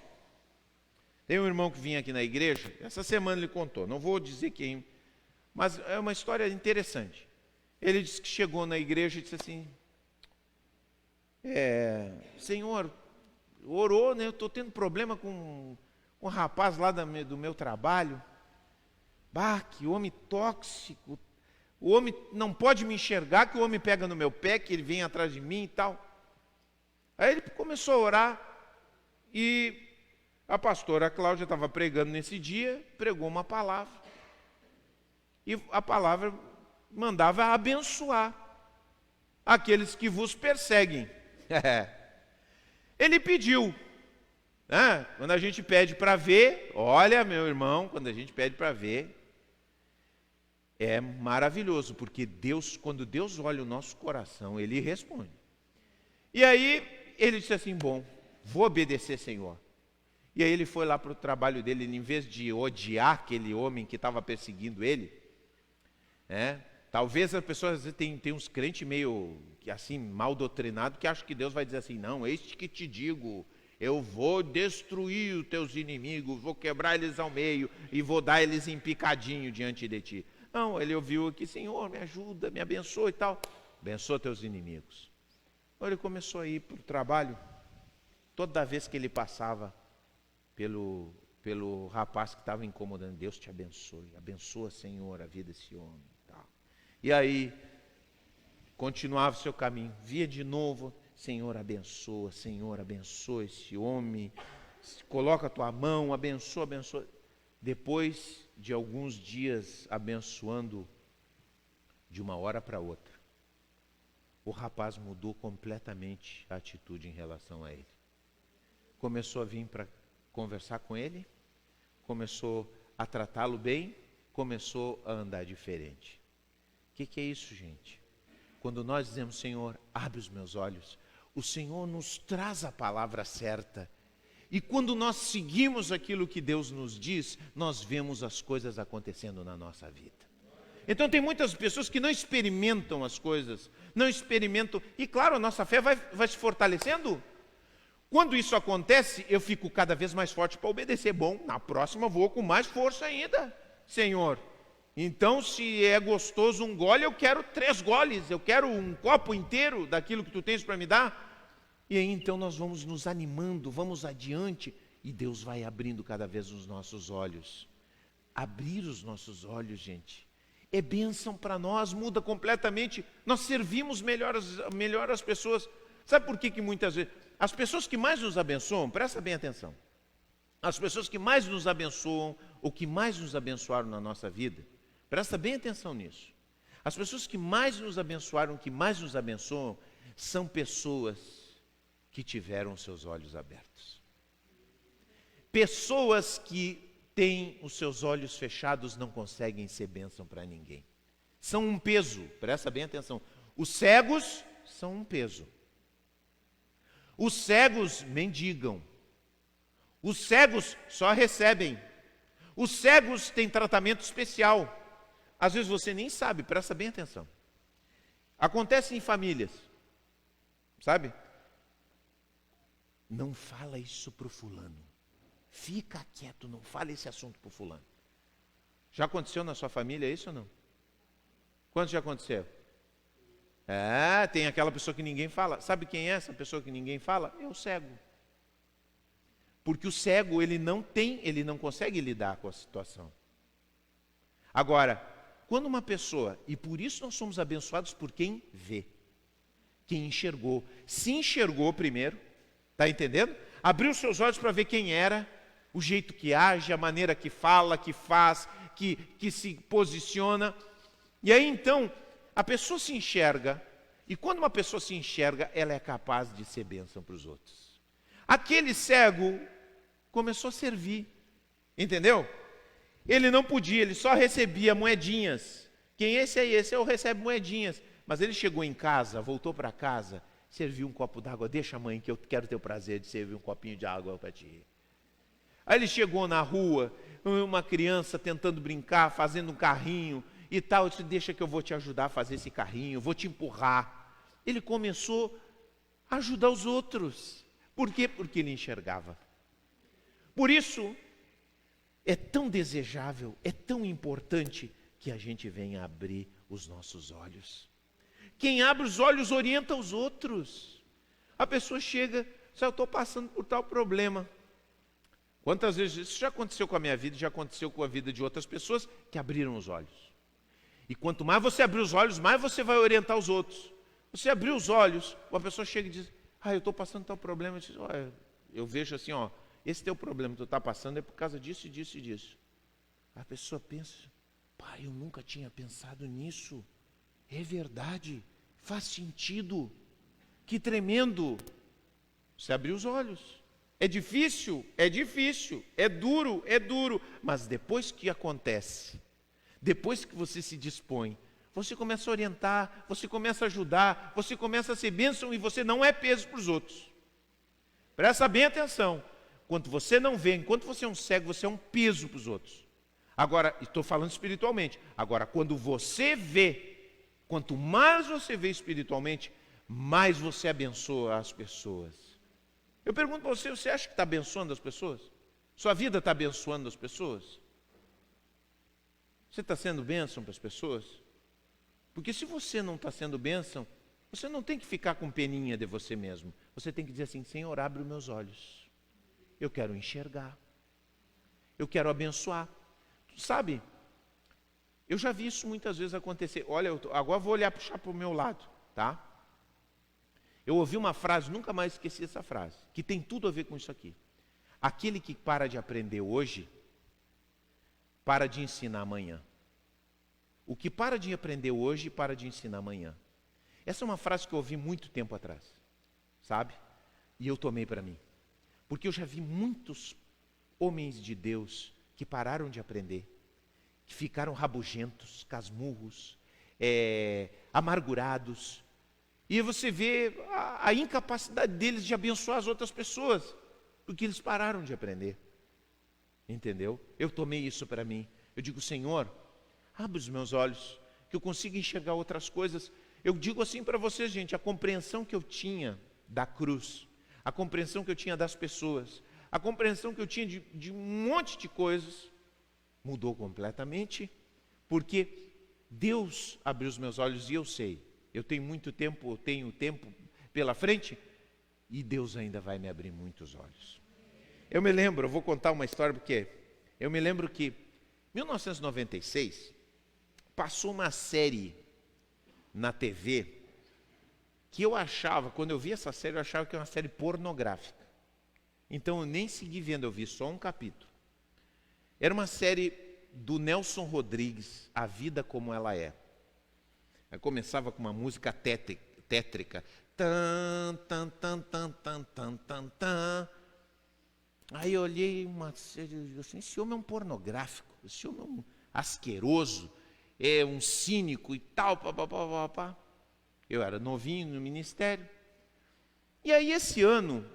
Tem um irmão que vinha aqui na igreja, essa semana ele contou, não vou dizer quem, mas é uma história interessante. Ele disse que chegou na igreja e disse assim: Senhor, orou, né? Eu estou tendo problema com um rapaz lá do meu trabalho. Que homem tóxico. O homem não pode me enxergar, que o homem pega no meu pé, que ele vem atrás de mim e tal. Aí ele começou a orar e a pastora Cláudia estava pregando nesse dia, pregou uma palavra. E a palavra mandava abençoar aqueles que vos perseguem. Ele pediu. Quando a gente pede para ver, olha, meu irmão, quando a gente pede para ver, é maravilhoso, porque Deus, quando Deus olha o nosso coração, Ele responde. E aí ele disse assim: bom, vou obedecer, Senhor. E aí ele foi lá para o trabalho dele, em vez de odiar aquele homem que estava perseguindo ele, talvez as pessoas tem uns crentes meio assim, mal doutrinados, que acham que Deus vai dizer assim: não, eis que te digo, eu vou destruir os teus inimigos, vou quebrar eles ao meio e vou dar eles em picadinho diante de ti. Não, ele ouviu aqui: Senhor, me ajuda, me abençoa e tal. Abençoa teus inimigos. Então ele começou a ir para o trabalho. Toda vez que ele passava pelo rapaz que estava incomodando: Deus te abençoe, abençoa, Senhor, a vida desse homem. Tal. E aí, continuava o seu caminho, via de novo, Senhor abençoa esse homem, coloca a tua mão, abençoa. Depois de alguns dias abençoando, de uma hora para outra, o rapaz mudou completamente a atitude em relação a ele. Começou a vir para conversar com ele, começou a tratá-lo bem, começou a andar diferente. O que é isso, gente? Quando nós dizemos, Senhor, abre os meus olhos, o Senhor nos traz a palavra certa. E quando nós seguimos aquilo que Deus nos diz, nós vemos as coisas acontecendo na nossa vida. Então tem muitas pessoas que não experimentam as coisas, não experimentam, e claro, a nossa fé vai se fortalecendo. Quando isso acontece, eu fico cada vez mais forte para obedecer. Bom, na próxima vou com mais força ainda, Senhor. Então, se é gostoso um gole, eu quero 3 goles, eu quero um copo inteiro daquilo que tu tens para me dar. E aí então nós vamos nos animando, vamos adiante, e Deus vai abrindo cada vez os nossos olhos. Abrir os nossos olhos, gente, é bênção para nós, muda completamente. Nós servimos melhor as pessoas. Sabe por que muitas vezes as pessoas que mais nos abençoam, presta bem atenção, as pessoas que mais nos abençoam, ou que mais nos abençoaram na nossa vida, presta bem atenção nisso. As pessoas que mais nos abençoaram, que mais nos abençoam, são pessoas que tiveram seus olhos abertos. Pessoas que têm os seus olhos fechados não conseguem ser bênção para ninguém. São um peso, presta bem atenção. Os cegos são um peso. Os cegos mendigam. Os cegos só recebem. Os cegos têm tratamento especial. Às vezes você nem sabe, presta bem atenção. Acontece em famílias, sabe? Não fala isso para o fulano. Fica quieto, não fala esse assunto para o fulano. Já aconteceu na sua família isso ou não? Quando já aconteceu? Tem aquela pessoa que ninguém fala. Sabe quem é essa pessoa que ninguém fala? É o cego. Porque o cego, ele não consegue lidar com a situação. Agora, quando uma pessoa, e por isso nós somos abençoados por quem vê, quem enxergou, se enxergou primeiro, está entendendo? Abriu seus olhos para ver quem era, o jeito que age, a maneira que fala, que faz, que se posiciona. E aí então, a pessoa se enxerga, e quando uma pessoa se enxerga, ela é capaz de ser bênção para os outros. Aquele cego começou a servir, entendeu? Ele não podia, ele só recebia moedinhas. Quem esse aí? Esse eu recebo moedinhas. Mas ele chegou em casa, voltou para casa, serviu um copo d'água. Deixa, mãe, que eu quero ter o prazer de servir um copinho de água para ti. Aí ele chegou na rua, uma criança tentando brincar, fazendo um carrinho e tal. Eu disse, deixa que eu vou te ajudar a fazer esse carrinho, vou te empurrar. Ele começou a ajudar os outros. Por quê? Porque ele enxergava. Por isso, é tão desejável, é tão importante que a gente venha abrir os nossos olhos. Quem abre os olhos orienta os outros. A pessoa chega, eu estou passando por tal problema. Quantas vezes isso já aconteceu com a minha vida, já aconteceu com a vida de outras pessoas que abriram os olhos. E quanto mais você abrir os olhos, mais você vai orientar os outros. Você abrir os olhos, uma pessoa chega e diz, eu estou passando tal problema. Eu vejo assim, esse teu problema que tu está passando é por causa disso, disso e disso. A pessoa pensa, pai, eu nunca tinha pensado nisso. É verdade, faz sentido. Que tremendo. Você abriu os olhos. É difícil, é duro, mas depois que acontece, depois que você se dispõe, você começa a orientar, você começa a ajudar, você começa a ser bênção e você não é peso para os outros. Presta bem atenção. Enquanto você não vê, enquanto você é um cego, você é um peso para os outros. Agora, estou falando espiritualmente. Agora, quando você vê, quanto mais você vê espiritualmente, mais você abençoa as pessoas. Eu pergunto para você, você acha que está abençoando as pessoas? Sua vida está abençoando as pessoas? Você está sendo bênção para as pessoas? Porque se você não está sendo bênção, você não tem que ficar com peninha de você mesmo. Você tem que dizer assim, Senhor, abre os meus olhos. Eu quero enxergar. Eu quero abençoar. Sabe, eu já vi isso muitas vezes acontecer. Olha, agora vou puxar para o meu lado. tá? Eu ouvi uma frase, nunca mais esqueci essa frase, que tem tudo a ver com isso aqui. Aquele que para de aprender hoje, para de ensinar amanhã. O que para de aprender hoje, para de ensinar amanhã. Essa é uma frase que eu ouvi muito tempo atrás, sabe? E eu tomei para mim. Porque eu já vi muitos homens de Deus que pararam de aprender, que ficaram rabugentos, casmurros, amargurados. E você vê a incapacidade deles de abençoar as outras pessoas, porque eles pararam de aprender. Entendeu? Eu tomei isso para mim. Eu digo, Senhor, abre os meus olhos, que eu consiga enxergar outras coisas. Eu digo assim para vocês, gente, a compreensão que eu tinha da cruz, a compreensão que eu tinha das pessoas, a compreensão que eu tinha de um monte de coisas, mudou completamente, porque Deus abriu os meus olhos e eu sei, eu tenho tempo pela frente, e Deus ainda vai me abrir muitos olhos. Eu me lembro, eu vou contar uma história, porque eu me lembro que em 1996, passou uma série na TV, que eu achava, quando eu vi essa série, eu achava que era uma série pornográfica. Então eu nem segui vendo, eu vi só um capítulo. Era uma série do Nelson Rodrigues, A Vida Como Ela É. Aí começava com uma música tétrica. Tan, tan, tan, tan, tan, tan, tan, tan. Aí eu olhei uma série e assim, esse homem é um pornográfico, esse homem é um asqueroso, é um cínico e tal, pá. Eu era novinho no ministério. E aí esse ano,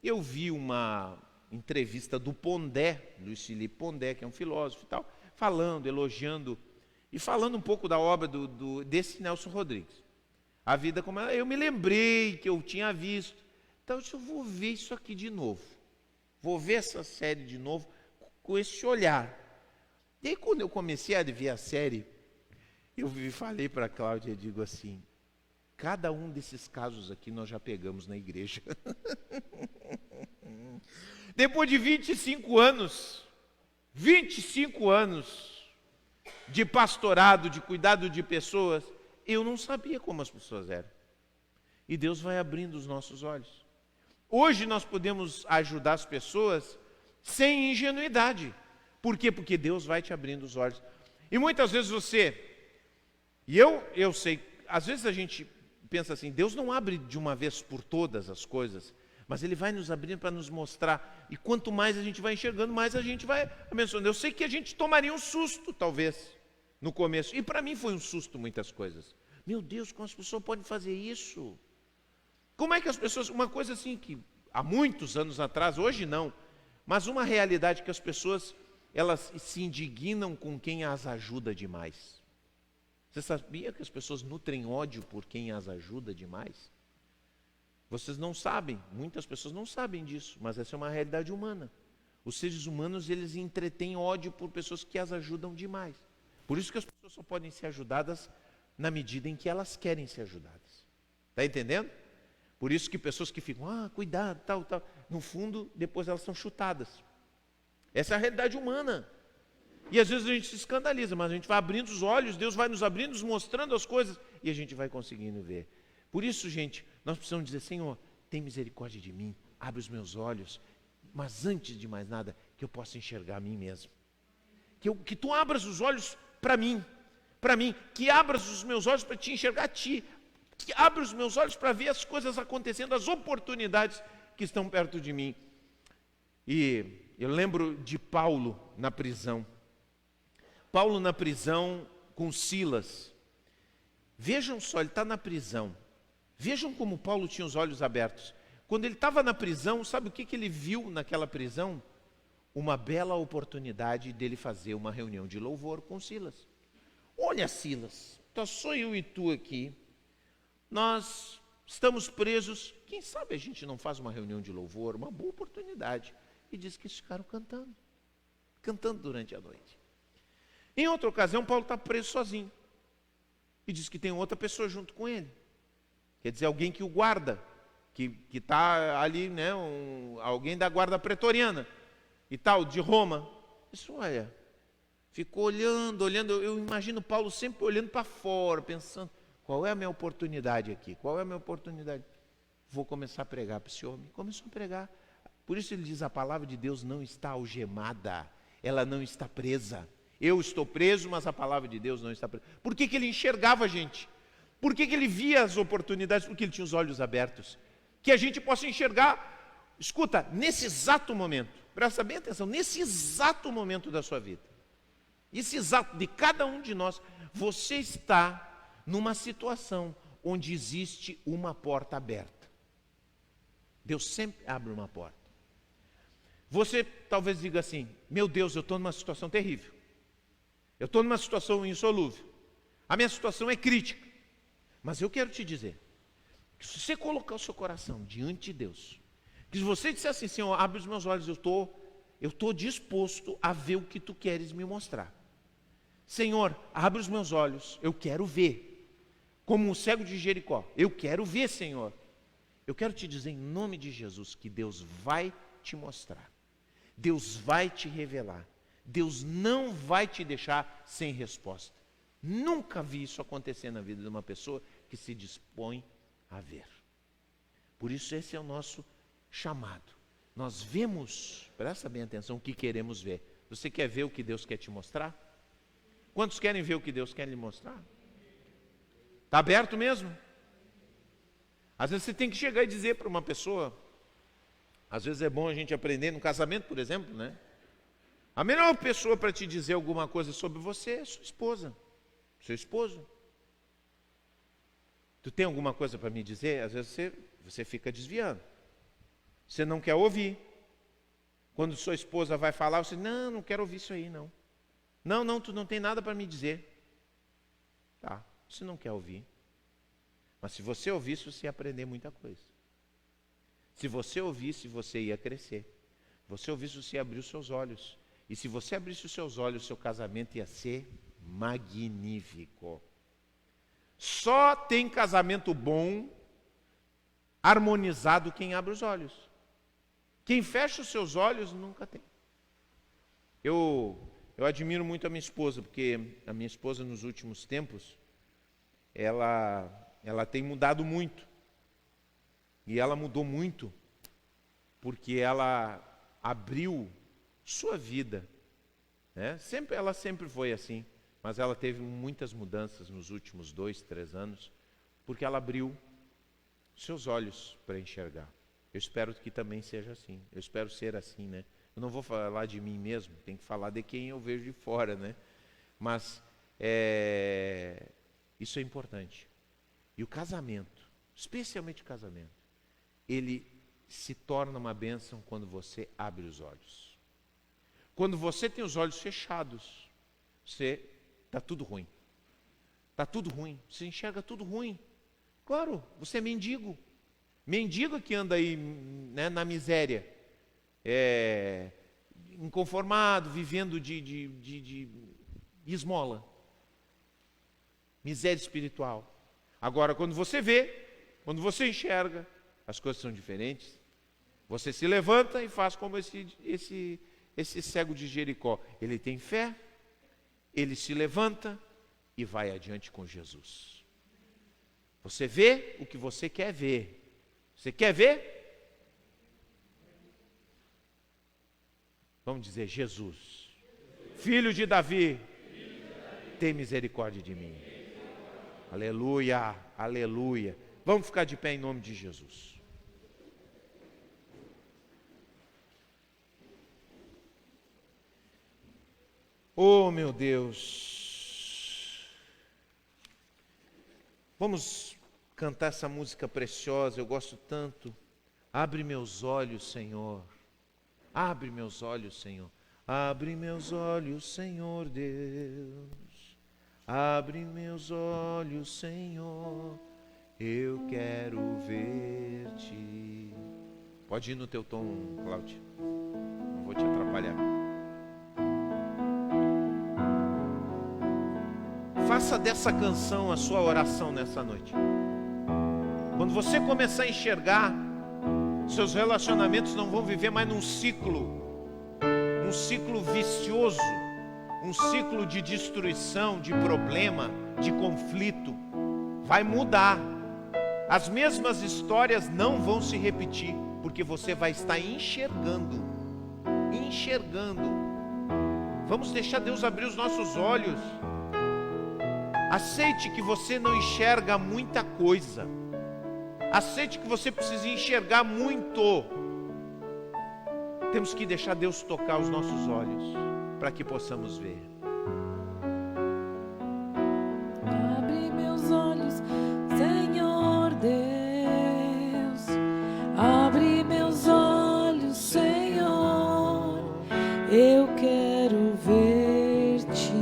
eu vi uma entrevista do Pondé, Luiz Felipe Pondé, que é um filósofo e tal, falando, elogiando, e falando um pouco da obra desse Nelson Rodrigues. A Vida Como Ela É. Eu me lembrei que eu tinha visto. Então eu vou ver isso aqui de novo. Vou ver essa série de novo com esse olhar. E aí quando eu comecei a ver a série, eu falei para a Cláudia, digo assim, cada um desses casos aqui nós já pegamos na igreja. Depois de 25 anos de pastorado, de cuidado de pessoas, eu não sabia como as pessoas eram. E Deus vai abrindo os nossos olhos. Hoje nós podemos ajudar as pessoas sem ingenuidade. Por quê? Porque Deus vai te abrindo os olhos. E muitas vezes eu sei, às vezes a gente pensa assim, Deus não abre de uma vez por todas as coisas, mas Ele vai nos abrindo para nos mostrar. E quanto mais a gente vai enxergando, mais a gente vai abençoando. Eu sei que a gente tomaria um susto, talvez, no começo. E para mim foi um susto muitas coisas. Meu Deus, como as pessoas podem fazer isso? Como é que as pessoas... Uma coisa assim que há muitos anos atrás, hoje não, mas uma realidade que as pessoas, elas se indignam com quem as ajuda demais. Você sabia que as pessoas nutrem ódio por quem as ajuda demais? Vocês não sabem, muitas pessoas não sabem disso, mas essa é uma realidade humana. Os seres humanos, eles entretêm ódio por pessoas que as ajudam demais. Por isso que as pessoas só podem ser ajudadas na medida em que elas querem ser ajudadas. Está entendendo? Por isso que pessoas que ficam, cuidado, tal, no fundo, depois elas são chutadas. Essa é a realidade humana. E às vezes a gente se escandaliza, mas a gente vai abrindo os olhos, Deus vai nos abrindo, nos mostrando as coisas, e a gente vai conseguindo ver. Por isso, gente, nós precisamos dizer, Senhor, tem misericórdia de mim, abre os meus olhos, mas antes de mais nada, que eu possa enxergar a mim mesmo. Que tu abras os olhos para mim, que abras os meus olhos para te enxergar a ti, que abra os meus olhos para ver as coisas acontecendo, as oportunidades que estão perto de mim. E eu lembro de Paulo na prisão. Paulo na prisão com Silas. Vejam só, ele está na prisão. Vejam como Paulo tinha os olhos abertos. Quando ele estava na prisão, sabe o que ele viu naquela prisão? Uma bela oportunidade dele fazer uma reunião de louvor com Silas. Olha, Silas, então sou eu e tu aqui. Nós estamos presos, quem sabe a gente não faz uma reunião de louvor, uma boa oportunidade. E diz que eles ficaram cantando durante a noite. Em outra ocasião, Paulo está preso sozinho. E diz que tem outra pessoa junto com ele. Quer dizer, alguém que o guarda, que está ali, né, alguém da guarda pretoriana e tal, de Roma. Isso, olha, ficou olhando, eu imagino Paulo sempre olhando para fora, pensando, Qual é a minha oportunidade aqui? Qual é a minha oportunidade? Vou começar a pregar para esse homem. Começou a pregar. Por isso ele diz, a palavra de Deus não está algemada, ela não está presa. Eu estou preso, mas a palavra de Deus não está presa. Por que ele enxergava a gente? Por que ele via as oportunidades? Porque ele tinha os olhos abertos. Que a gente possa enxergar, escuta, nesse exato momento, presta bem atenção, nesse exato momento da sua vida, esse exato, de cada um de nós, você está numa situação onde existe uma porta aberta. Deus sempre abre uma porta. Você talvez diga assim, meu Deus, eu estou numa situação terrível. Eu estou numa situação insolúvel. A minha situação é crítica. Mas eu quero te dizer, que se você colocar o seu coração diante de Deus, que se você disser assim, Senhor, abre os meus olhos, eu estou disposto a ver o que tu queres me mostrar. Senhor, abre os meus olhos, eu quero ver. Como o cego de Jericó, eu quero ver, Senhor. Eu quero te dizer em nome de Jesus que Deus vai te mostrar. Deus vai te revelar. Deus não vai te deixar sem resposta. Nunca vi isso acontecer na vida de uma pessoa que se dispõe a ver. Por isso esse é o nosso chamado. Nós vemos, presta bem atenção, o que queremos ver. Você quer ver o que Deus quer te mostrar? Quantos querem ver o que Deus quer lhe mostrar? Está aberto mesmo? Às vezes você tem que chegar e dizer para uma pessoa, às vezes é bom a gente aprender no casamento, por exemplo, né? A melhor pessoa para te dizer alguma coisa sobre você é sua esposa, seu esposo. Tu tem alguma coisa para me dizer? Às vezes você fica desviando. Você não quer ouvir. Quando sua esposa vai falar, você diz, não quero ouvir isso aí, não. Não, tu não tem nada para me dizer. Tá, você não quer ouvir. Mas se você ouvisse, você ia aprender muita coisa. Se você ouvisse, você ia crescer. Se você ouvisse, você ia abrir os seus olhos. E se você abrisse os seus olhos, o seu casamento ia ser magnífico. Só tem casamento bom, harmonizado, quem abre os olhos. Quem fecha os seus olhos, nunca tem. Eu admiro muito a minha esposa, porque a minha esposa, nos últimos tempos, ela tem mudado muito. E ela mudou muito, porque ela abriu sua vida. Né? Ela sempre foi assim, mas ela teve muitas mudanças nos últimos 2, 3 anos, porque ela abriu seus olhos para enxergar. Eu espero que também seja assim. Eu espero ser assim, né? Eu não vou falar de mim mesmo, tem que falar de quem eu vejo de fora, né? Mas isso é importante. E o casamento, especialmente o casamento, ele se torna uma bênção quando você abre os olhos. Quando você tem os olhos fechados, está tudo ruim. Está tudo ruim, você enxerga tudo ruim. Claro, você é mendigo. Mendigo que anda aí, né, na miséria, inconformado, vivendo de esmola. Miséria espiritual. Agora, quando você vê, quando você enxerga, as coisas são diferentes. Você se levanta e faz como esse cego de Jericó. Ele tem fé, ele se levanta e vai adiante com Jesus. Você vê o que você quer ver. Você quer ver? Vamos dizer, Jesus, filho de Davi, tem misericórdia de mim. Aleluia, aleluia. Vamos ficar de pé em nome de Jesus. Oh, meu Deus. Vamos cantar essa música preciosa, eu gosto tanto. Abre meus olhos, Senhor. Abre meus olhos, Senhor. Abre meus olhos, Senhor Deus. Abre meus olhos, Senhor. Eu quero ver-te. Pode ir no teu tom, Cláudio. Não vou te atrapalhar. Faça dessa canção a sua oração nessa noite. Quando você começar a enxergar, seus relacionamentos não vão viver mais num ciclo vicioso, um ciclo de destruição, de problema, de conflito. vai mudar. As mesmas histórias não vão se repetir, porque você vai estar enxergando. Vamos deixar Deus abrir os nossos olhos. Aceite que você não enxerga muita coisa. Aceite que você precisa enxergar muito. Temos que deixar Deus tocar os nossos olhos, para que possamos ver. Abre meus olhos, Senhor Deus. Abre meus olhos, Senhor. Eu quero ver-te.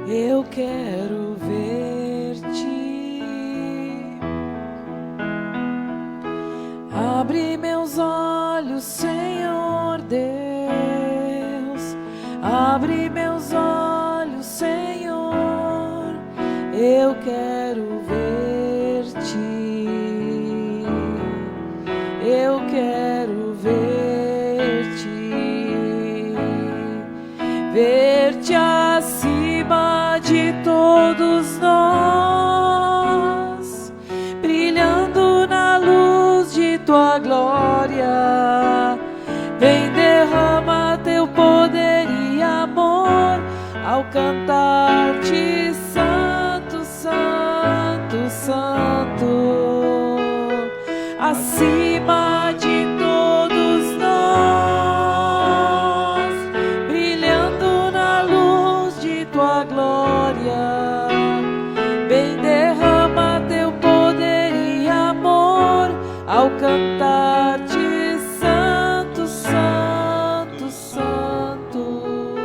Eu quero ver-te. Abre meus olhos, Senhor Deus. Abre meus olhos, Senhor. Eu quero ver-te. Eu quero ver-te. Ver-te acima de todos nós, brilhando na luz de tua glória. Vem, derrama teu poder e amor ao cantar-te santo, santo, santo, acima de todos nós, brilhando na luz de tua glória. Vem, derrama teu poder e amor ao cantar-te santo, santo, santo,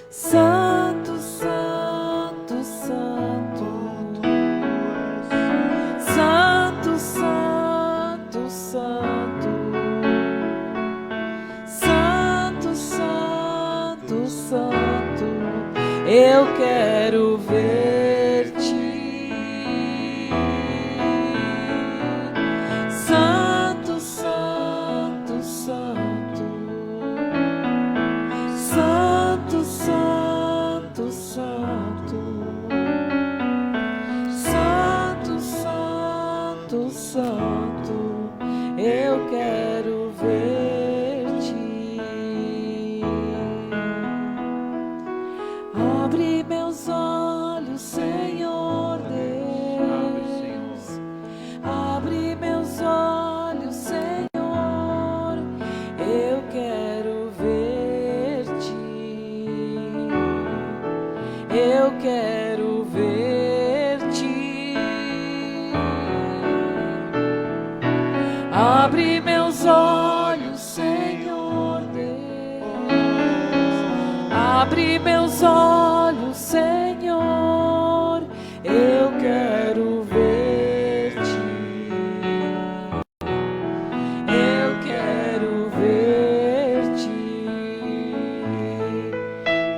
santo, santo, santo, santo, santo, santo, santo, santo, santo. Eu quero ver-te. Santo, santo, santo, santo, santo, santo, santo, santo, santo. Eu quero ver-te. Abre meus olhos, Senhor Deus. Abre meus olhos, Senhor. Eu quero ver-te. Eu quero ver-te. Abre meus olhos, Senhor Deus. Abre meus olhos, Senhor. Eu quero ver-te. Eu quero ver-te.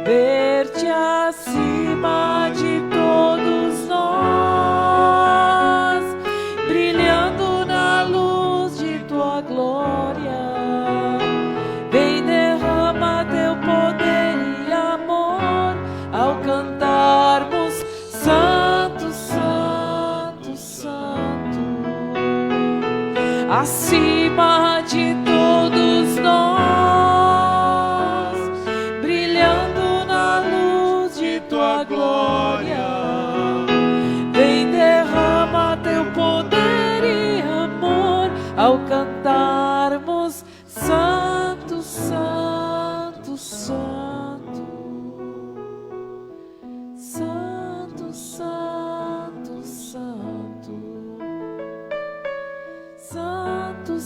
Ver-te acima de todos nós, brilhando na luz de tua glória. Vem, derrama teu poder e amor ao cantarmos santo, santo, santo, acima de todos nós, brilhando na luz de tua glória. Vem, derrama teu poder e amor ao cantarmos santo, santo, santo, santo, santo, santo, santo, santo,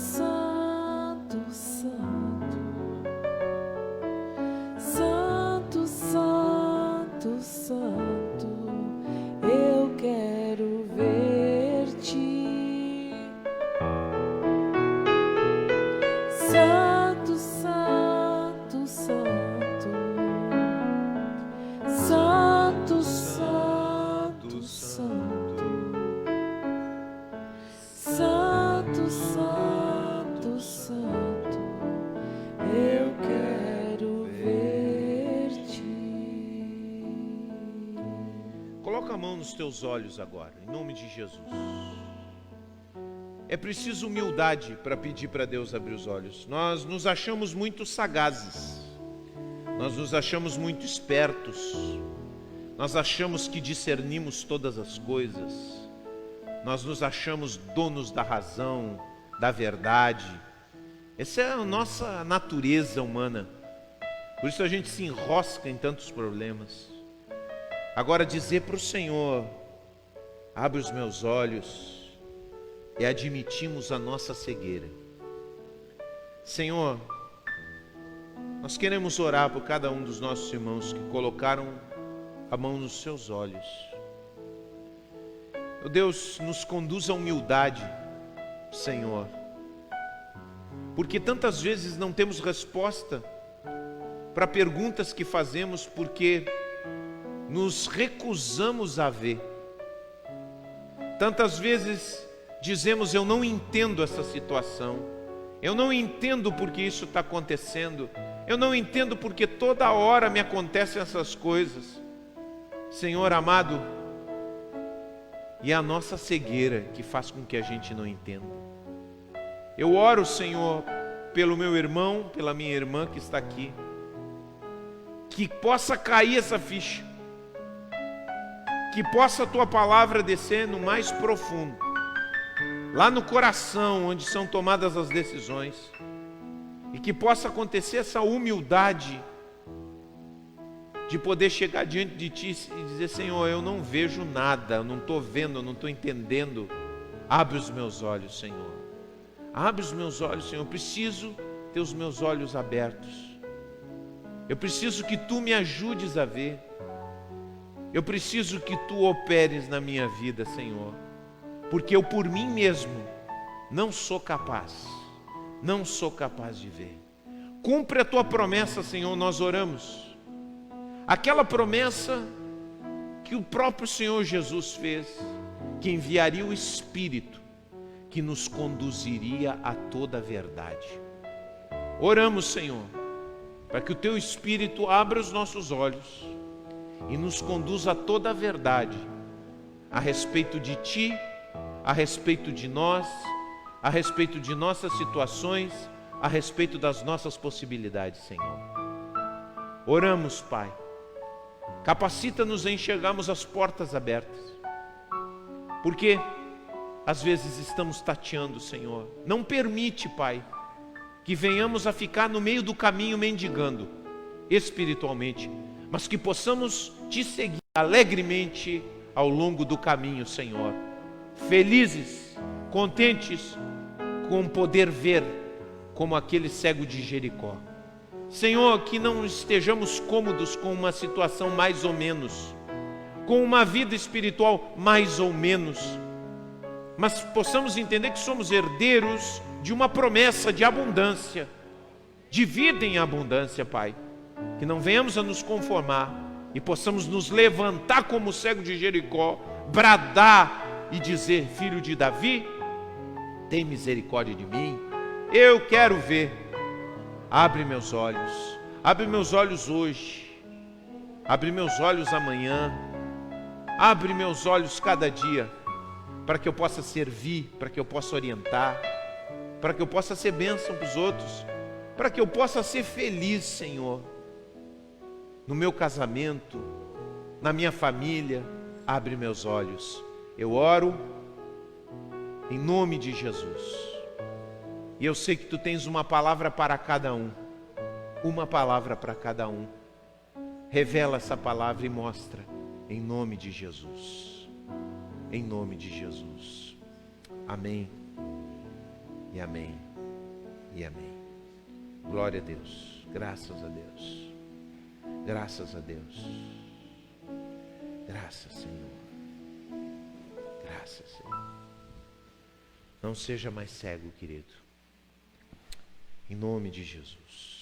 mão nos teus olhos agora, em nome de Jesus. É preciso humildade para pedir para Deus abrir os olhos. Nós nos achamos muito sagazes, nós nos achamos muito espertos, nós achamos que discernimos todas as coisas, nós nos achamos donos da razão, da verdade. Essa é a nossa natureza humana. Por isso a gente se enrosca em tantos problemas. Agora, dizer para o Senhor: abre os meus olhos, e admitimos a nossa cegueira. Senhor, nós queremos orar por cada um dos nossos irmãos que colocaram a mão nos seus olhos. Meu Deus, nos conduz à humildade, Senhor, porque tantas vezes não temos resposta para perguntas que fazemos porque nos recusamos a ver. Tantas vezes dizemos: eu não entendo essa situação, eu não entendo porque isso está acontecendo, eu não entendo porque toda hora me acontecem essas coisas. Senhor amado, e é a nossa cegueira que faz com que a gente não entenda. Eu oro, Senhor, pelo meu irmão, pela minha irmã que está aqui, que possa cair essa ficha, que possa a Tua palavra descer no mais profundo, lá no coração onde são tomadas as decisões, e que possa acontecer essa humildade de poder chegar diante de Ti e dizer: Senhor, eu não vejo nada, eu não estou vendo, eu não estou entendendo. Abre os meus olhos, Senhor. Abre os meus olhos, Senhor. Eu preciso ter os meus olhos abertos. Eu preciso que Tu me ajudes a ver. Eu preciso que Tu operes na minha vida, Senhor, porque eu por mim mesmo não sou capaz de ver. Cumpre a Tua promessa, Senhor, nós oramos. Aquela promessa que o próprio Senhor Jesus fez, que enviaria o Espírito, que nos conduziria a toda a verdade. Oramos, Senhor, para que o Teu Espírito abra os nossos olhos e nos conduza a toda a verdade, a respeito de Ti, a respeito de nós, a respeito de nossas situações, a respeito das nossas possibilidades, Senhor. Oramos, Pai, capacita-nos a enxergarmos as portas abertas, porque às vezes estamos tateando, Senhor. Não permite, Pai, que venhamos a ficar no meio do caminho mendigando espiritualmente, mas que possamos Te seguir alegremente ao longo do caminho, Senhor. Felizes, contentes com poder ver como aquele cego de Jericó. Senhor, que não estejamos cômodos com uma situação mais ou menos, com uma vida espiritual mais ou menos, mas possamos entender que somos herdeiros de uma promessa de abundância, de vida em abundância, Pai. Que não venhamos a nos conformar e possamos nos levantar como o cego de Jericó, bradar e dizer: Filho de Davi, tem misericórdia de mim, eu quero ver. Abre meus olhos hoje, abre meus olhos amanhã, abre meus olhos cada dia, para que eu possa servir, para que eu possa orientar, para que eu possa ser bênção para os outros, para que eu possa ser feliz, Senhor, no meu casamento, na minha família. Abre meus olhos. Eu oro em nome de Jesus. E eu sei que Tu tens uma palavra para cada um. Uma palavra para cada um. Revela essa palavra e mostra. Em nome de Jesus. Em nome de Jesus. Amém. E amém. E amém. Glória a Deus. Graças a Deus. Graças a Deus. Graças, Senhor. Graças, Senhor. Não seja mais cego, querido. Em nome de Jesus.